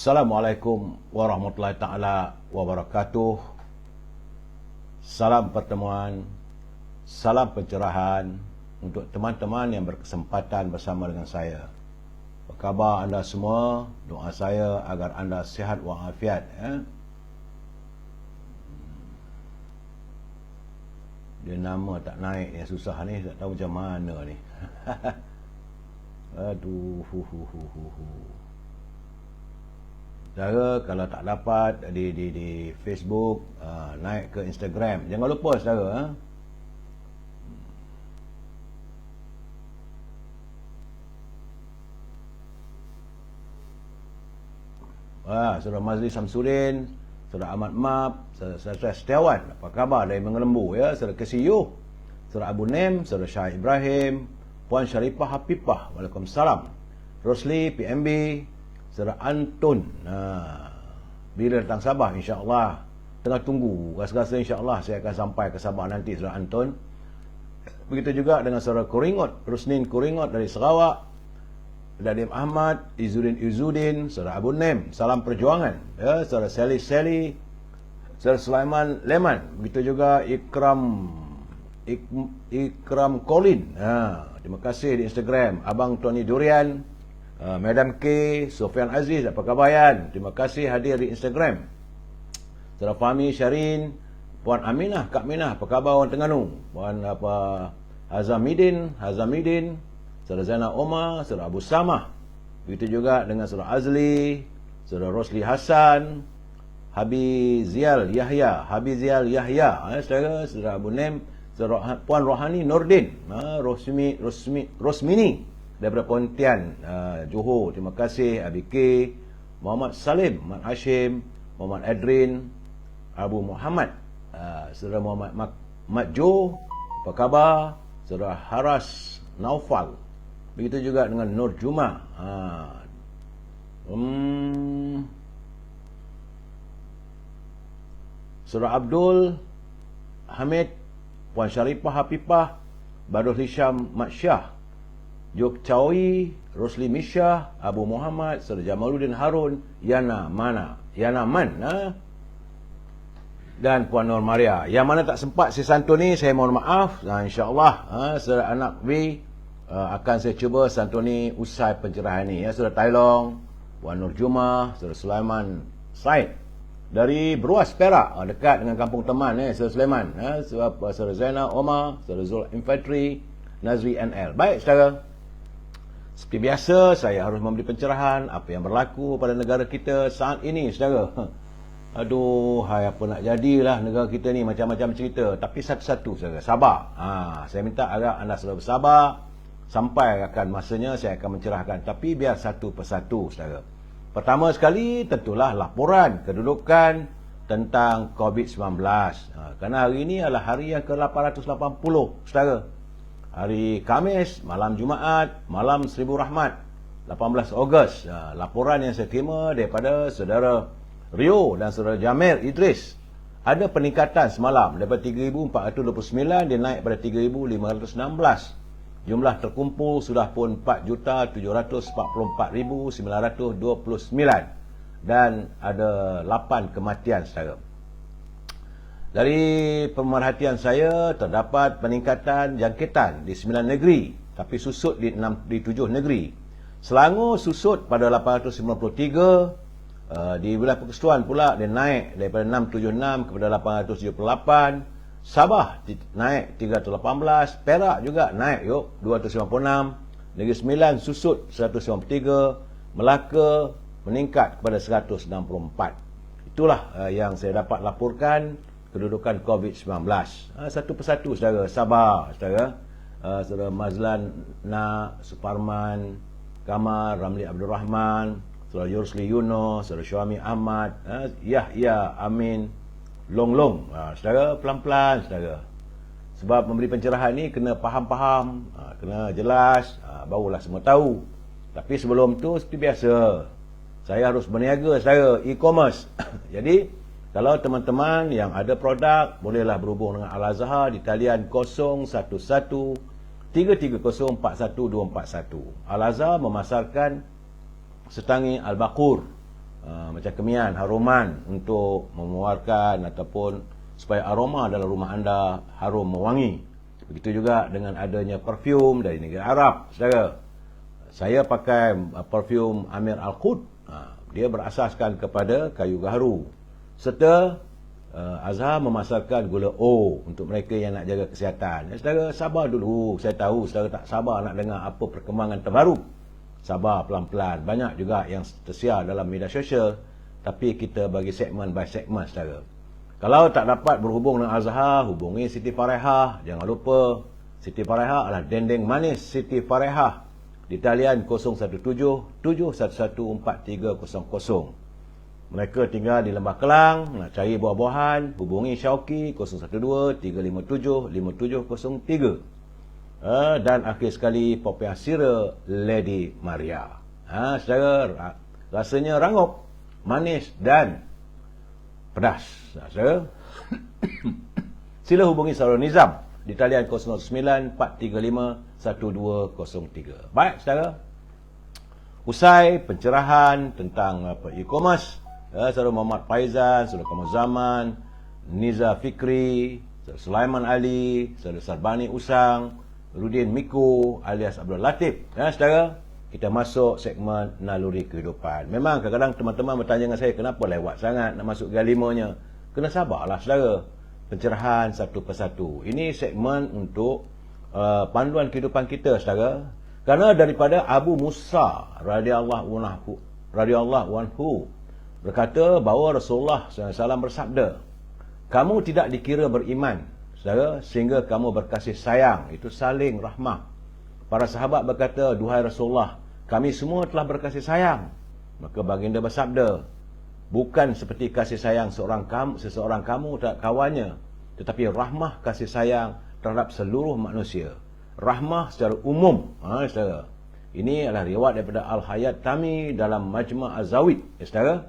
Assalamualaikum warahmatullahi ta'ala wabarakatuh. Salam pertemuan, salam pencerahan untuk teman-teman yang berkesempatan bersama dengan saya. Apa khabar anda semua? Doa saya agar anda sihat walafiat. Dia nama tak naik yang susah ni, tak tahu macam mana ni. Aduh. Saudara, kalau tak dapat di Facebook, naik ke Instagram. Jangan lupa saudara. Saudara Mazli Samsudin, saudara Ahmad Map, saudara Setiawan, apa khabar dari Mengelembu ya, saudara KCU, saudara Abu Nem, saudara Syah Ibrahim, Puan Syarifah Hapipah, Waalaikumsalam, Rosli PMB, saudara Antun. Bila datang Sabah insya-Allah, tengah tunggu, rasa-rasa insya-Allah saya akan sampai ke Sabah nanti saudara Antun. Begitu juga dengan saudara Kuringot, Rusnin Kuringot dari Sarawak, Dadim Ahmad, Izzuddin, saudara Abu Nem, salam perjuangan ya, saudara Sally, saudara Sulaiman Leman, begitu juga Ikram Colin. Terima kasih di Instagram, Abang Tony Durian, Madam K, Sofian Aziz, apa khabar Yan? Terima kasih hadir di Instagram. Saudara Fahmi Syarin, Puan Aminah, Kak Minah, apa khabar orang Terengganu? Puan Hazamidin, saudara Zainal Omar, saudara Abu Samah. Begitu juga dengan saudara Azli, saudara Rosli Hassan, Habizial Yahya, saudara Abu Nem, saudara Puan Rohani Nordin, Rosmini daripada Pontian, Johor. Terima kasih Abi K, Muhammad Salim, Muhammad Hashim, Muhammad Adrin, Abu Muhammad, saudara Muhammad Makjo, apa khabar? Saudara Haras Naufal. Begitu juga dengan Nur Juma. Saudara Abdul Hamid, Puan Syarifah Hapipah, Badrul Hisham Matsyah, Jok Chawi, Rosli Misyah, Abu Muhammad, saudara Jamaluddin Harun, Yana Man, dan Puan Nur Maria. Yang mana tak sempat saya santuni, saya mohon maaf. InsyaAllah saudara anak V, akan saya cuba santuni usai pencerahan ini ya. Saudara Tailong, Puan Nur Jumah, saudara Sulaiman Said dari Beruas Perak, dekat dengan kampung teman saudara Sulaiman, saudara Zainal Omar, saudara Zul Infantry, Nazri NL. Baik saudara, seperti biasa saya harus memberi pencerahan apa yang berlaku pada negara kita saat ini saudara. Apa nak jadilah negara kita ni, macam-macam cerita. Tapi satu-satu saudara, sabar. Saya minta agar anda selalu bersabar sampai akan masanya saya akan mencerahkan. Tapi biar satu persatu saudara. Pertama sekali tentulah laporan kedudukan tentang COVID-19. Kerana hari ini adalah hari yang ke-880 saudara. Hari Khamis, malam Jumaat, malam Seribu Rahmat, 18 Ogos. Laporan yang saya terima daripada saudara Rio dan saudara Jamir Idris, ada peningkatan semalam daripada 3,429 dia naik pada 3,516. Jumlah terkumpul sudah pun 4,744,929 dan ada 8 kematian saudara. Dari pemerhatian saya terdapat peningkatan jangkitan di 9 negeri tapi susut di 7 negeri. Selangor susut pada 893, di wilayah Persekutuan pula dia naik daripada 676 kepada 878. Sabah naik 318, Perak juga naik 296, Negeri Sembilan susut 193, Melaka meningkat kepada 164. Itulah yang saya dapat laporkan kedudukan COVID-19. Satu persatu saudara, sabar saudara. Saudara Mazlan Suparman, Kamal Ramli Abdul Rahman, saudara Yursli Yuno, saudara Syuami Ahmad, Yahya Amin, Long. Saudara, pelan-pelan saudara. Sebab memberi pencerahan ni kena faham-faham, kena jelas, barulah semua tahu. Tapi sebelum tu seperti biasa, saya harus berniaga saudara, e-commerce. Jadi kalau teman-teman yang ada produk, bolehlah berhubung dengan Al-Azhar di talian 011 330 41241. Al-Azhar memasarkan setangi Al-Baqur macam kemian, haruman untuk mengeluarkan ataupun supaya aroma dalam rumah anda harum mewangi. Begitu juga dengan adanya parfum dari negara Arab, saudara. Saya pakai parfum Amir Al-Qud. Dia berasaskan kepada kayu gaharu. Serta Azhar memasarkan gula O untuk mereka yang nak jaga kesihatan. Saudara, sabar dulu. Saya tahu saudara tak sabar nak dengar apa perkembangan terbaru. Sabar pelan-pelan. Banyak juga yang tersiar dalam media sosial. Tapi kita bagi segmen by segmen, saudara. Kalau tak dapat berhubung dengan Azhar, hubungi Siti Farehah. Jangan lupa, Siti Farehah adalah dendeng manis Siti Farehah. Di talian 017-711-4300. Mereka tinggal di Lembah Kelang. Nak cari buah-buahan, hubungi Syauqi 012-357-5703. Dan akhir sekali, Popiah Sira Lady Maria. Saudara, rasanya rangup, manis dan pedas. Saudara, sila hubungi Saudara Nizam di talian 09-435-1203. Baik, saudara. Usai pencerahan tentang e-commerce, Saudara Muhammad Faizan, Saudara Kamal Zaman, Niza Fikri, Saudara Sulaiman Ali, Saudara Sarbani Usang, Rudin Miko alias Abdul Latif. Saudara, kita masuk segmen naluri kehidupan. Memang kadang-kadang teman-teman bertanya dengan saya, kenapa lewat sangat nak masuk ke 5-nya? Kena sabarlah, saudara. Pencerahan satu persatu. Ini segmen untuk panduan kehidupan kita, saudara. Kerana daripada Abu Musa radhiyallahu anhu berkata bahawa Rasulullah SAW bersabda, kamu tidak dikira beriman, saudara, sehingga kamu berkasih sayang. Itu saling rahmah. Para sahabat berkata, duhai Rasulullah, kami semua telah berkasih sayang. Maka baginda bersabda, bukan seperti kasih sayang seseorang kamu terhadap kawannya, tetapi rahmah kasih sayang terhadap seluruh manusia. Rahmah secara umum. Saudara, ini adalah riwayat daripada Al-Hayat Tami dalam Majma' Az-Zawid. Saudara,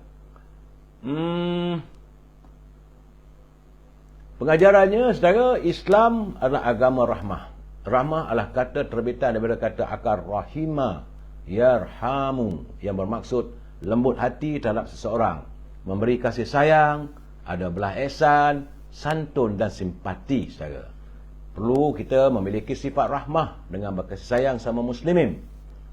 pengajarannya, saudara, Islam adalah agama rahmah. Rahmah adalah kata terbitan daripada kata akar rahimah, yarhamu, yang bermaksud lembut hati terhadap seseorang, memberi kasih sayang, ada belah ihsan, santun dan simpati, saudara. Perlu kita memiliki sifat rahmah dengan berkasih sayang sama muslimin.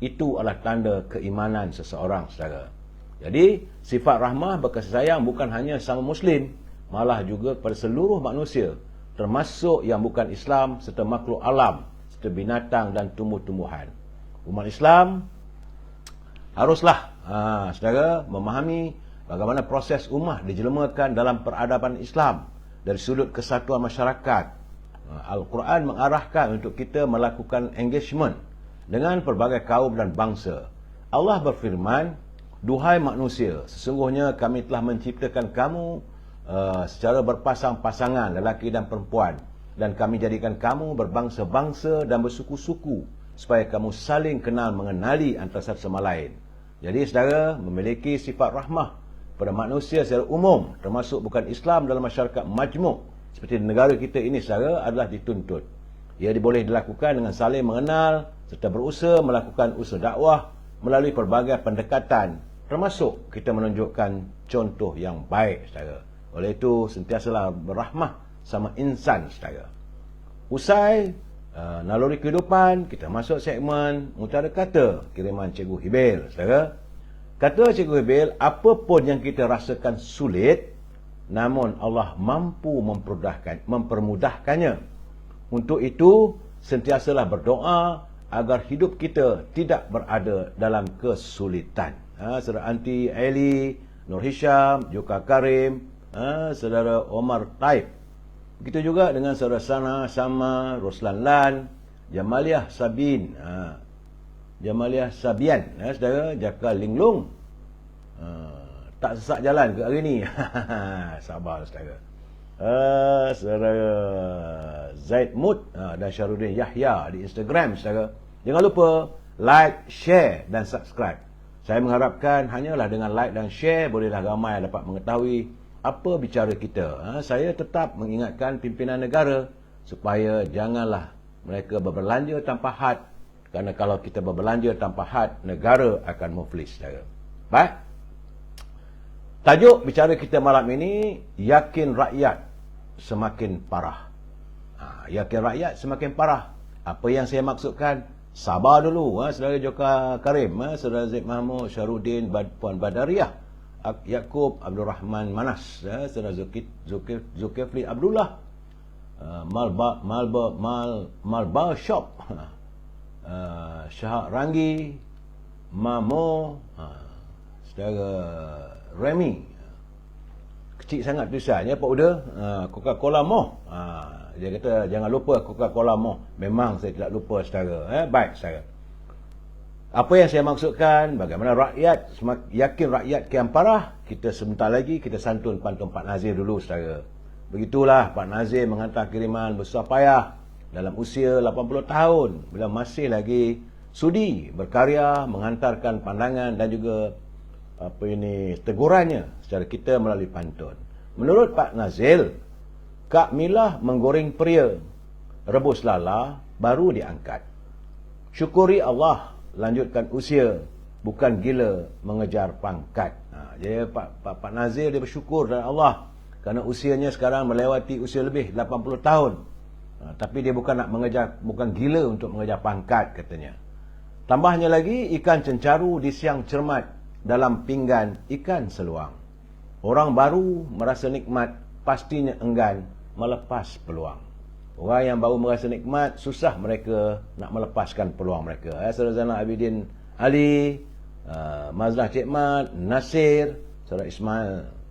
Itu adalah tanda keimanan seseorang, saudara. Jadi, sifat rahmah berkasih sayang bukan hanya sama muslim, malah juga kepada seluruh manusia, termasuk yang bukan Islam serta makhluk alam, serta binatang dan tumbuh-tumbuhan. Umat Islam haruslah, saudara, memahami bagaimana proses ummah dijelmakan dalam peradaban Islam dari sudut kesatuan masyarakat. Al-Quran mengarahkan untuk kita melakukan engagement dengan pelbagai kaum dan bangsa. Allah berfirman, duhai manusia, sesungguhnya kami telah menciptakan kamu secara berpasang-pasangan, lelaki dan perempuan, dan kami jadikan kamu berbangsa-bangsa dan bersuku-suku supaya kamu saling kenal mengenali antara satu sama lain. Jadi, saudara, memiliki sifat rahmah pada manusia secara umum, termasuk bukan Islam, dalam masyarakat majmuk seperti di negara kita ini, saudara, adalah dituntut. Ia boleh dilakukan dengan saling mengenal serta berusaha melakukan usaha dakwah melalui pelbagai pendekatan, termasuk kita menunjukkan contoh yang baik, saudara. Oleh itu, sentiasalah berrahmah sama insan, saudara. Usai naluri kehidupan, kita masuk segmen mutara kata kiriman Cikgu Hibil, saudara. Kata Cikgu Hibil, apapun yang kita rasakan sulit, namun Allah mampu mempermudahkannya. Untuk itu, sentiasalah berdoa agar hidup kita tidak berada dalam kesulitan. Saudara Anti Eli, Nur Hisham, Joka Karim, saudara Omar Taib. Begitu juga dengan saudara Sana Sama, Roslan Lan, Jamaliah Sabin, Jamaliah Sabian, saudara Jaka Linglung. Tak sesak jalan ke hari ni. Sabar, saudara. Saudara Zaid Mut dan Syarudin Yahya di Instagram, saudara. Jangan lupa like, share dan subscribe. Saya mengharapkan hanyalah dengan like dan share bolehlah ramai dapat mengetahui apa bicara kita. Saya tetap mengingatkan pimpinan negara supaya janganlah mereka berbelanja tanpa had, kerana kalau kita berbelanja tanpa had, negara akan muflis, saudara. Baik. Tajuk bicara kita malam ini, yakin rakyat semakin parah. Yakin rakyat semakin parah. Apa yang saya maksudkan? Sabar dulu, saudara Joka Karim, saudara Zaid Mahmud, Syarudin, Puan Badariah, Yaakob Abdul Rahman Manas, saudara Zulkifli Abdullah, Malbar Shop, Syahak Ranggi, Mamo, saudara Remy. Kecil sangat tulisannya Pak Uda. Coca-Cola Moh. Dia kata jangan lupa Coca-Cola Moh. Memang saya tidak lupa saudara. Baik saudara. Apa yang saya maksudkan, bagaimana rakyat, yakin rakyat kian parah. Kita sebentar lagi kita santun pantun Pak Nazir dulu saudara. Begitulah Pak Nazir menghantar kiriman besar payah dalam usia 80 tahun. Bila masih lagi sudi berkarya, menghantarkan pandangan dan juga tegurannya secara kita melalui pantun. Menurut Pak Nazil, Kak Milah menggoreng peria, rebus lala, baru diangkat. Syukuri Allah, lanjutkan usia, bukan gila mengejar pangkat. Jadi Pak Nazil dia bersyukur kepada Allah kerana usianya sekarang melewati usia lebih 80 tahun. Tapi dia bukan nak mengejar, bukan gila untuk mengejar pangkat katanya. Tambahnya lagi, ikan cencaru di siang cermat dalam pinggan ikan seluang. Orang baru merasa nikmat, pastinya enggan melepas peluang. Orang yang baru merasa nikmat, susah mereka nak melepaskan peluang mereka. Saudara Zainal Abidin Ali, Mazlah Cik Mat, Nasir, saudara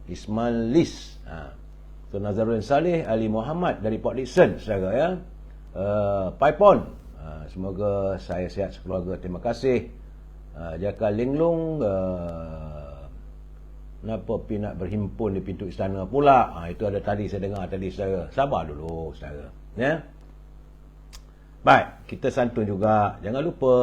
Ismail Lis, saudara Nazarudin Saleh, Ali Muhammad dari Port Dickson, saudara ya. Paipon, semoga saya sihat sekeluarga. Terima kasih. Jaka Linglung, kenapa pergi nak berhimpun di pintu istana pula? Itu ada tadi saya dengar tadi saudara. Sabar dulu saudara. Ya. Baik, kita santun juga. Jangan lupa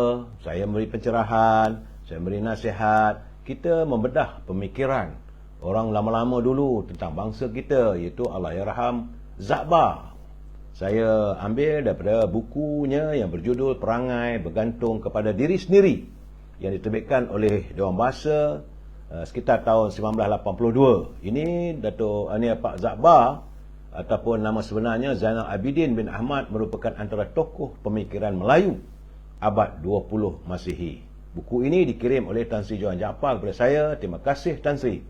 saya memberi pencerahan, saya memberi nasihat. Kita membedah pemikiran orang lama-lama dulu tentang bangsa kita, iaitu Allahyarham Zakbar. Saya ambil daripada bukunya yang berjudul Perangai Bergantung Kepada Diri Sendiri, yang diterbitkan oleh Dewan Bahasa sekitar tahun 1982. Ini Dato' Pak Zakbar ataupun nama sebenarnya Zainal Abidin bin Ahmad merupakan antara tokoh pemikiran Melayu abad 20 Masihi. Buku ini dikirim oleh Tan Sri Johan Jaafar kepada saya. Terima kasih Tan Sri.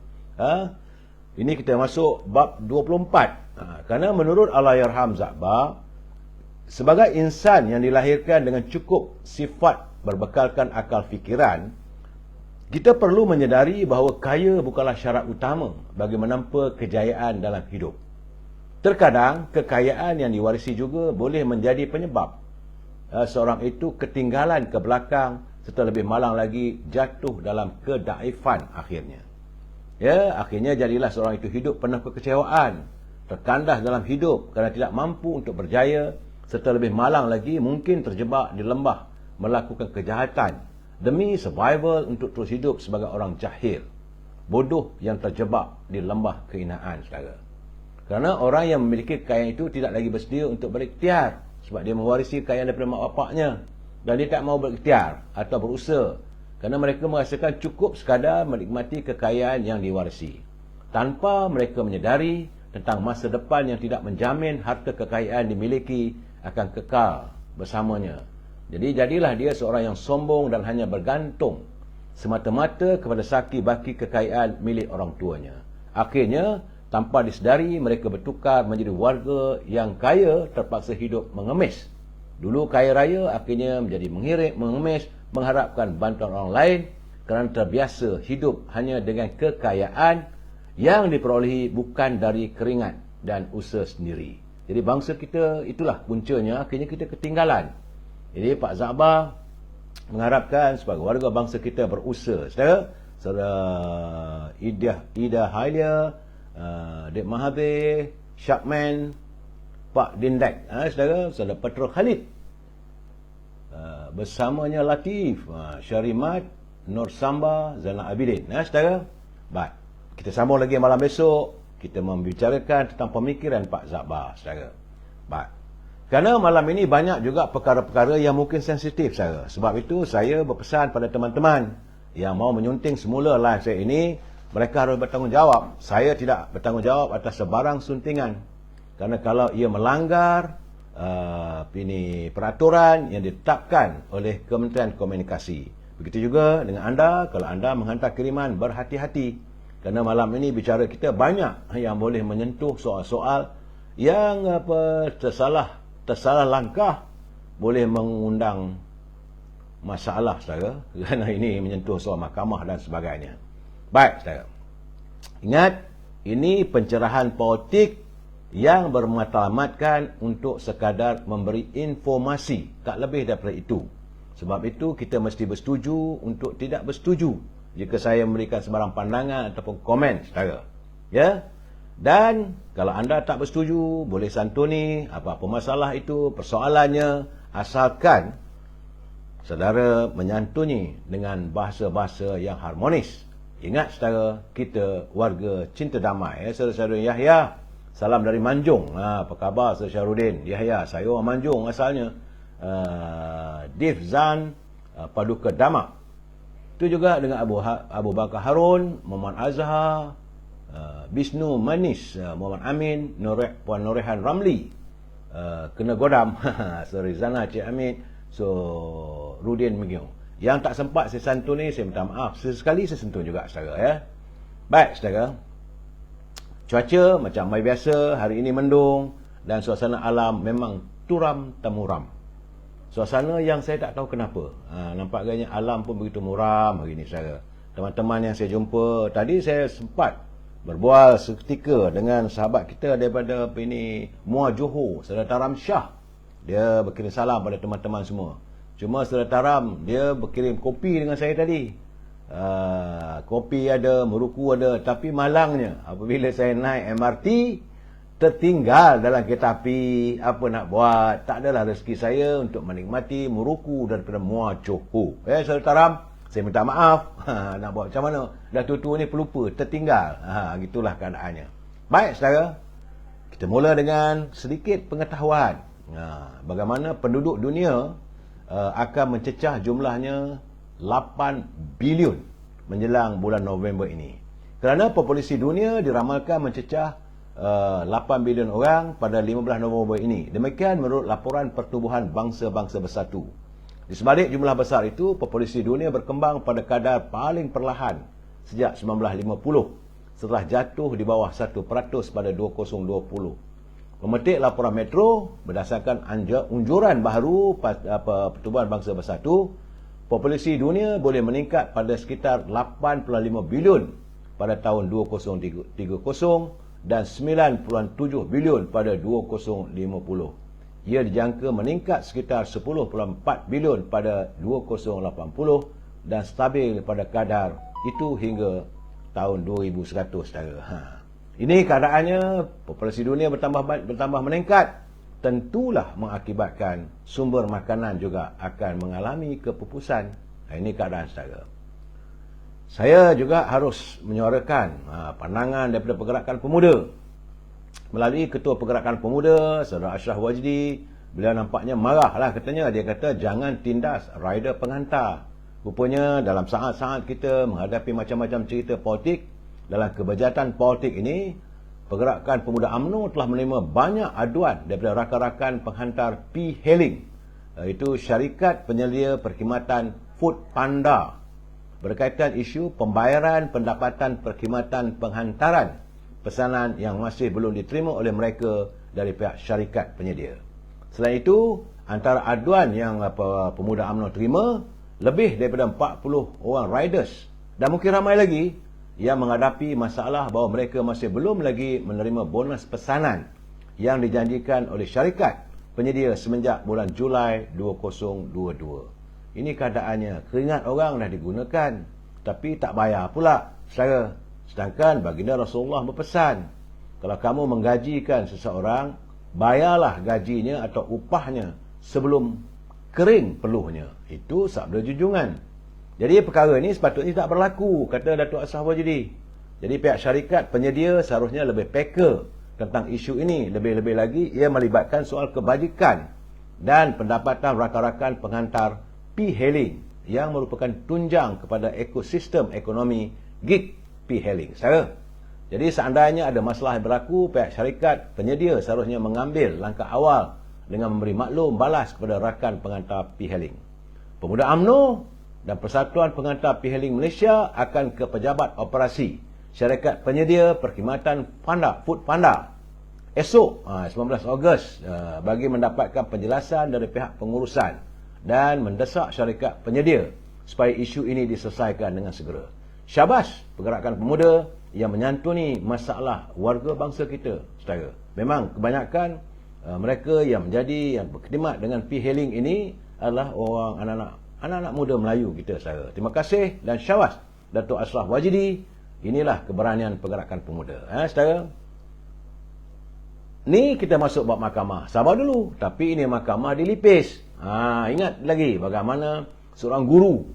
Ini kita masuk bab 24. Kerana menurut Allahyarham Zakbar, sebagai insan yang dilahirkan dengan cukup sifat berbekalkan akal fikiran, kita perlu menyedari bahawa kaya bukanlah syarat utama bagi menampa kejayaan dalam hidup. Terkadang, kekayaan yang diwarisi juga boleh menjadi penyebab seorang itu ketinggalan ke belakang serta lebih malang lagi jatuh dalam kedaifan akhirnya. Ya, akhirnya jadilah seorang itu hidup penuh kekecewaan, terkandas dalam hidup kerana tidak mampu untuk berjaya, serta lebih malang lagi mungkin terjebak di lembah melakukan kejahatan demi survival untuk terus hidup sebagai orang jahil, bodoh yang terjebak di lembah kehinaan saudara. Kerana orang yang memiliki kekayaan itu tidak lagi bersedia untuk berikhtiar sebab dia mewarisi kekayaan daripada mak bapaknya dan dia tak mau berikhtiar atau berusaha kerana mereka merasakan cukup sekadar menikmati kekayaan yang diwarisi tanpa mereka menyedari tentang masa depan yang tidak menjamin harta kekayaan dimiliki akan kekal bersamanya. Jadi jadilah dia seorang yang sombong dan hanya bergantung semata-mata kepada saki baki kekayaan milik orang tuanya. Akhirnya, tanpa disedari, mereka bertukar menjadi warga yang kaya terpaksa hidup mengemis. Dulu kaya raya, akhirnya menjadi mengemis, mengharapkan bantuan orang lain kerana terbiasa hidup hanya dengan kekayaan yang diperolehi bukan dari keringat dan usaha sendiri. Jadi bangsa kita itulah puncanya, akhirnya kita ketinggalan. Jadi Pak Zakbar mengharapkan sebagai warga bangsa kita berusaha. Saudara Ida Halia, Dek Mahathir, Syakman, Pak Dindak, saudara Petro Khalid, bersamanya Latif, Syarimat, Nur Samba, Zainal Abidin. Saudara, baik, kita sambung lagi malam besok. Kita membicarakan tentang pemikiran Pak Zakbar, saudara. Baik. Kerana malam ini banyak juga perkara-perkara yang mungkin sensitif, saudara. Sebab itu saya berpesan pada teman-teman yang mau menyunting semula live saya ini, mereka harus bertanggungjawab. Saya tidak bertanggungjawab atas sebarang suntingan. Kerana kalau ia melanggar ini peraturan yang ditetapkan oleh Kementerian Komunikasi. Begitu juga dengan anda, kalau anda menghantar kiriman, berhati-hati. Kerana malam ini bicara kita banyak yang boleh menyentuh soal-soal yang tersalah langkah, boleh mengundang masalah, saudara. Kerana ini menyentuh soal mahkamah dan sebagainya. Baik, saudara. Ingat, ini pencerahan politik yang bermatlamatkan untuk sekadar memberi informasi, tak lebih daripada itu. Sebab itu kita mesti bersetuju untuk tidak bersetuju jika saya memberikan sebarang pandangan ataupun komen, saudara. Ya? Dan kalau anda tak bersetuju, boleh santuni apa-apa masalah itu, persoalannya, asalkan saudara menyantuni dengan bahasa-bahasa yang harmonis. Ingat, saudara, kita warga cinta damai. Ya, saudara-saudara Yahya, salam dari Manjung. Apa khabar, Saudara Syarudin? Yahya, saya orang Manjung asalnya. Difzan Paduka Damak. Itu juga dengan Abu Bakar Harun, Muhammad Azhar, Bisnu Manis, Muhammad Amin, Puan Norehan Ramli, Kena Godam, sorry, Zana Cik Amin, so Rudin Megiong. Yang tak sempat saya santun ni, saya minta maaf. Sesekali saya sentuh juga, saudara. Ya. Baik, saudara. Cuaca macam hari biasa, hari ini mendung, dan suasana alam memang turam temuram. Suasana yang saya tak tahu kenapa. Nampak agaknya alam pun begitu muram hari ini, saudara. Teman-teman yang saya jumpa, tadi saya sempat berbual seketika dengan sahabat kita daripada Muar Johor, Saudara Taram Shah. Dia berkirim salam pada teman-teman semua. Cuma Saudara Taram, dia berkirim kopi dengan saya tadi. Kopi ada, meruku ada, tapi malangnya apabila saya naik MRT, tertinggal dalam kereta api. Apa nak buat, tak adalah rezeki saya untuk menikmati meruku daripada Muar Johor. Saudara Taram, saya minta maaf. Nak buat macam mana, dah tua-tua ni pelupa, tertinggal. Gitulah keadaannya. Baik, saudara, kita mula dengan sedikit pengetahuan. Bagaimana penduduk dunia akan mencecah jumlahnya 8 bilion menjelang bulan November ini. Kerana populasi dunia diramalkan mencecah 8 bilion orang pada 15 November ini. Demikian menurut laporan Pertubuhan Bangsa-Bangsa Bersatu. Di sebalik jumlah besar itu, populasi dunia berkembang pada kadar paling perlahan sejak 1950 setelah jatuh di bawah 1% pada 2020. Memetik laporan Metro, berdasarkan unjuran baharu Pertubuhan Bangsa Bersatu, populasi dunia boleh meningkat pada sekitar 8.5 bilion pada tahun 2030 dan 9.7 bilion pada 2050. Ia dijangka meningkat sekitar 10.4 bilion pada 2080 dan stabil pada kadar itu hingga tahun 2100, saudara. Ini keadaannya, populasi dunia bertambah meningkat, tentulah mengakibatkan sumber makanan juga akan mengalami kepupusan. Ini keadaan, saudara. Saya juga harus menyuarakan pandangan daripada Pergerakan Pemuda. Melalui Ketua Pergerakan Pemuda, Saudara Ashraf Wajdi, beliau nampaknya marahlah katanya. Dia kata jangan tindas rider penghantar. Rupanya dalam saat-saat kita menghadapi macam-macam cerita politik, dalam kebejatan politik ini, Pergerakan Pemuda UMNO telah menerima banyak aduan daripada rakan-rakan penghantar P-Hailing, iaitu syarikat penyelia perkhidmatan Food Panda, berkaitan isu pembayaran pendapatan perkhidmatan penghantaran pesanan yang masih belum diterima oleh mereka dari pihak syarikat penyedia. Selain itu, antara aduan yang Pemuda UMNO terima, lebih daripada 40 orang riders dan mungkin ramai lagi yang menghadapi masalah bahawa mereka masih belum lagi menerima bonus pesanan yang dijanjikan oleh syarikat penyedia semenjak bulan Julai 2022. Ini keadaannya, keringat orang dah digunakan tapi tak bayar pula, saudara. Sedangkan baginda Rasulullah berpesan, kalau kamu menggajikan seseorang, bayarlah gajinya atau upahnya sebelum kering peluhnya. Itu sabda junjungan. Jadi perkara ini sepatutnya tak berlaku, kata Datuk Ashraf Wajdi. Jadi pihak syarikat penyedia seharusnya lebih peka tentang isu ini. Lebih-lebih lagi ia melibatkan soal kebajikan dan pendapatan rakan-rakan penghantar P-Hailing yang merupakan tunjang kepada ekosistem ekonomi gig P-Hailing. Jadi seandainya ada masalah yang berlaku, pihak syarikat penyedia seharusnya mengambil langkah awal dengan memberi maklum balas kepada rakan pengantar P-Hailing. Pemuda UMNO dan Persatuan Pengantar P-Hailing Malaysia akan ke pejabat operasi syarikat penyedia perkhidmatan Food Panda esok 19 Ogos bagi mendapatkan penjelasan dari pihak pengurusan dan mendesak syarikat penyedia supaya isu ini diselesaikan dengan segera. Syabas pergerakan pemuda yang menyantuni masalah warga bangsa kita, saudara. Memang kebanyakan mereka yang berkhidmat dengan P-Hailing ini adalah orang anak-anak muda Melayu kita, saudara. Terima kasih dan syabas Datuk Ashraf Wajidi. Inilah keberanian pergerakan pemuda, saudara. Ni kita masuk bab mahkamah. Sabar dulu. Tapi ini mahkamah dilipis. Ingat lagi bagaimana seorang guru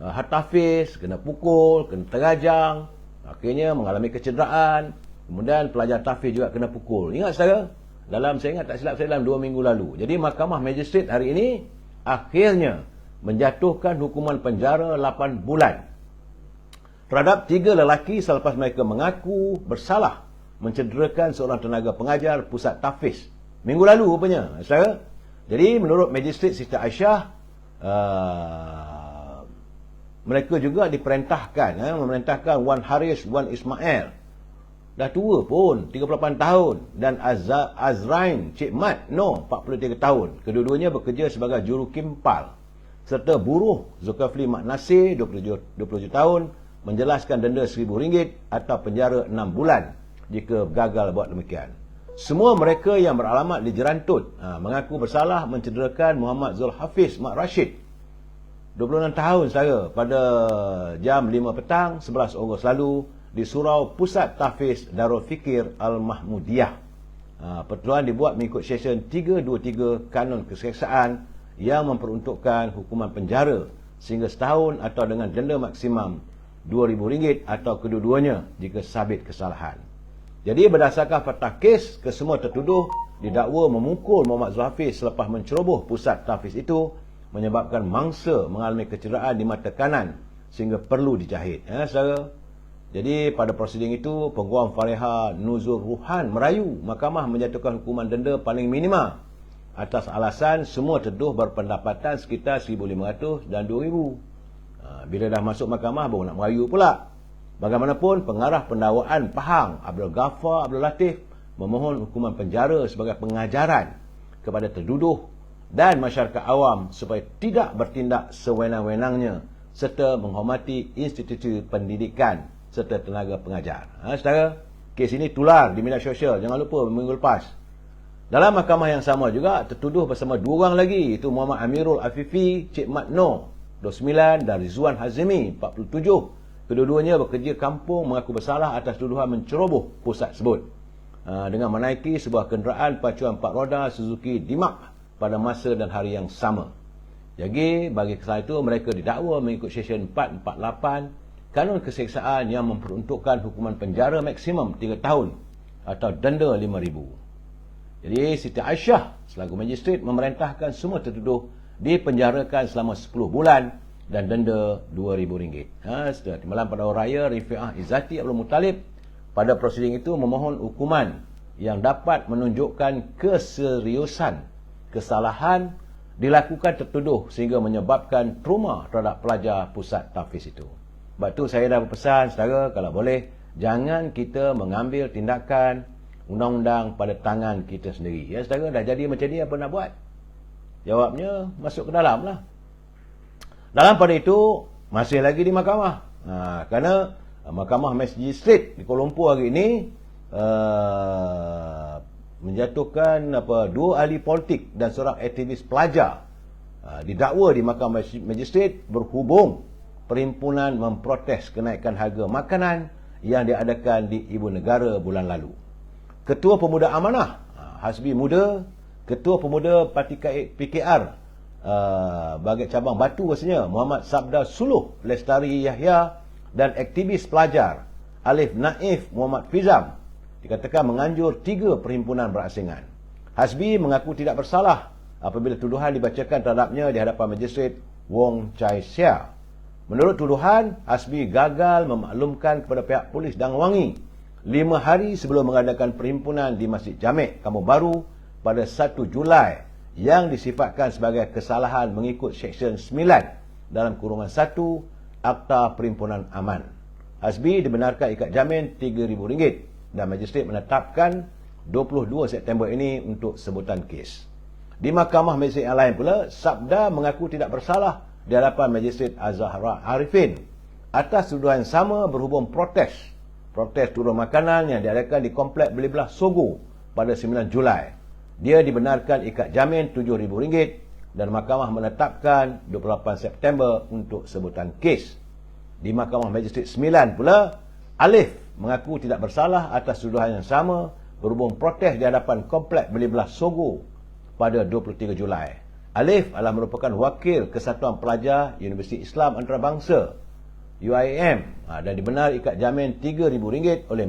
Hafiz kena pukul, kena terajang, akhirnya mengalami kecederaan. Kemudian pelajar tahfiz juga kena pukul. Ingat saudara? Saya ingat tak silap saya dalam 2 minggu lalu. Jadi mahkamah magistrate hari ini akhirnya menjatuhkan hukuman penjara 8 bulan terhadap 3 lelaki selepas mereka mengaku bersalah mencederakan seorang tenaga pengajar pusat tahfiz minggu lalu rupanya, saudara. Jadi menurut Magistrate Siti Aisyah, mereka juga diperintahkan memerintahkan Wan Haris Wan Ismail, dah tua pun 38 tahun, dan Azrain Cik Mat 43 tahun. Kedua-duanya bekerja sebagai juru kimpal, serta buruh Zulkifli Mat Nasir 27 tahun menjelaskan denda RM1,000 atau penjara 6 bulan jika gagal buat demikian. Semua mereka yang beralamat di Jerantut mengaku bersalah mencederakan Muhammad Zul Hafiz Mat Rashid 26 tahun saudara pada jam 5 petang 11 Ogos lalu di Surau Pusat Tahfiz Darul Fikir Al-Mahmudiyah. Pertuturan dibuat mengikut Seksyen 323 Kanun Keseksaan yang memperuntukkan hukuman penjara sehingga setahun atau dengan denda maksimum RM2,000 atau kedua-duanya jika sabit kesalahan. Jadi berdasarkan fakta kes, kesemua tertuduh didakwa memukul Muhammad Zul Hafiz selepas menceroboh pusat tahfiz itu, menyebabkan mangsa mengalami kecederaan di mata kanan sehingga perlu dijahit. Saudara. Jadi pada prosiding itu, Peguam Fariha Nuzul Ruhan merayu mahkamah menjatuhkan hukuman denda paling minima atas alasan semua tertuduh berpendapatan sekitar RM1,500 dan RM2,000. Bila dah masuk mahkamah baru nak merayu pula. Bagaimanapun, pengarah pendakwaan Pahang Abdul Ghaffar Abdul Latif memohon hukuman penjara sebagai pengajaran kepada tertuduh dan masyarakat awam supaya tidak bertindak sewenang-wenangnya serta menghormati institusi pendidikan serta tenaga pengajar. Saudara, kes ini tular di media sosial. Jangan lupa minggu lepas. Dalam mahkamah yang sama juga tertuduh bersama 2 orang lagi, itu Muhammad Amirul Afifi Cik Mat Noh 29 dan Rizwan Hazimi 47. Kedua-duanya bekerja kampung mengaku bersalah atas tuduhan menceroboh pusat tersebut dengan menaiki sebuah kenderaan pacuan 4 roda Suzuki D-Max pada masa dan hari yang sama. Jadi bagi kesalahan itu mereka didakwa mengikut Seksyen 448 Kanun Keseksaan yang memperuntukkan hukuman penjara maksimum 3 tahun atau denda RM5,000. Jadi Siti Aisyah selaku magistrate memerintahkan semua tertuduh dipenjarakan selama 10 bulan dan denda RM2,000. Setelah timbalan pada orang raya Rifi'ah Izzati Abdul Muttalib pada prosiding itu memohon hukuman yang dapat menunjukkan keseriusan kesalahan dilakukan tertuduh sehingga menyebabkan trauma terhadap pelajar pusat tahfiz itu. Sebab tu saya dah berpesan, saudara, kalau boleh jangan kita mengambil tindakan undang-undang pada tangan kita sendiri. Ya, saudara, dah jadi macam ni apa nak buat? Jawabnya masuk ke dalam lah. Dalam pada itu masih lagi di mahkamah. Kerana mahkamah magistrate di Kuala Lumpur hari ini menjatuhkan 2 ahli politik dan seorang aktivis pelajar didakwa di mahkamah magistrate berhubung perhimpunan memprotes kenaikan harga makanan yang diadakan di Ibu Negara bulan lalu. Ketua Pemuda Amanah Hasbi Muda, Ketua Pemuda Parti PKR bagi cabang Batu rasanya Muhammad Sabda Suluh Lestari Yahya dan aktivis pelajar Alif Naif Muhammad Fizam dikatakan menganjur 3 perhimpunan berasingan. Hasbi mengaku tidak bersalah apabila tuduhan dibacakan terhadapnya di hadapan magistrate Wong Chai Sia. Menurut tuduhan, Hasbi gagal memaklumkan kepada pihak polis dan Wangi 5 hari sebelum mengadakan perhimpunan di Masjid Jamek Kampung Baru pada 1 Julai yang disifatkan sebagai kesalahan mengikut Seksyen 9 dalam kurungan 1 Akta Perhimpunan Aman. Hasbi dibenarkan ikat jamin RM3,000 dan Majistret menetapkan 22 September ini untuk sebutan kes. Di Mahkamah Majistret yang lain pula, Sabda mengaku tidak bersalah di hadapan Majistret Azhara Arifin atas tuduhan yang sama berhubung protes turun makanan yang diadakan di Komplek Beli Belah Sogo pada 9 Julai. Dia dibenarkan ikat jamin RM7,000 dan Mahkamah menetapkan 28 September untuk sebutan kes. Di Mahkamah Majistret 9 pula, Alif mengaku tidak bersalah atas tuduhan yang sama berhubung protes di hadapan Komplek Beli Belah Sogo pada 23 Julai. Alif adalah merupakan wakil Kesatuan Pelajar Universiti Islam Antarabangsa UIM dan dibenar ikat jamin RM3,000 oleh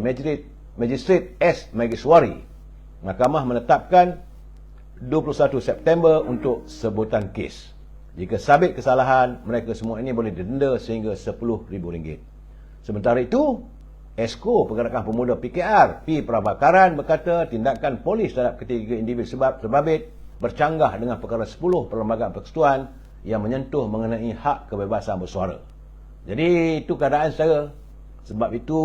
Majistret S. Magiswari. Mahkamah menetapkan 21 September untuk sebutan kes. Jika sabit kesalahan, mereka semua ini boleh didenda sehingga RM10,000. Sementara itu, Esko Pergerakan Pemuda PKR P. Prabakaran berkata tindakan polis terhadap ketiga individu sebabit bercanggah dengan perkara 10 Perlembagaan Persekutuan yang menyentuh mengenai hak kebebasan bersuara. Jadi itu keadaan saudara. Sebab itu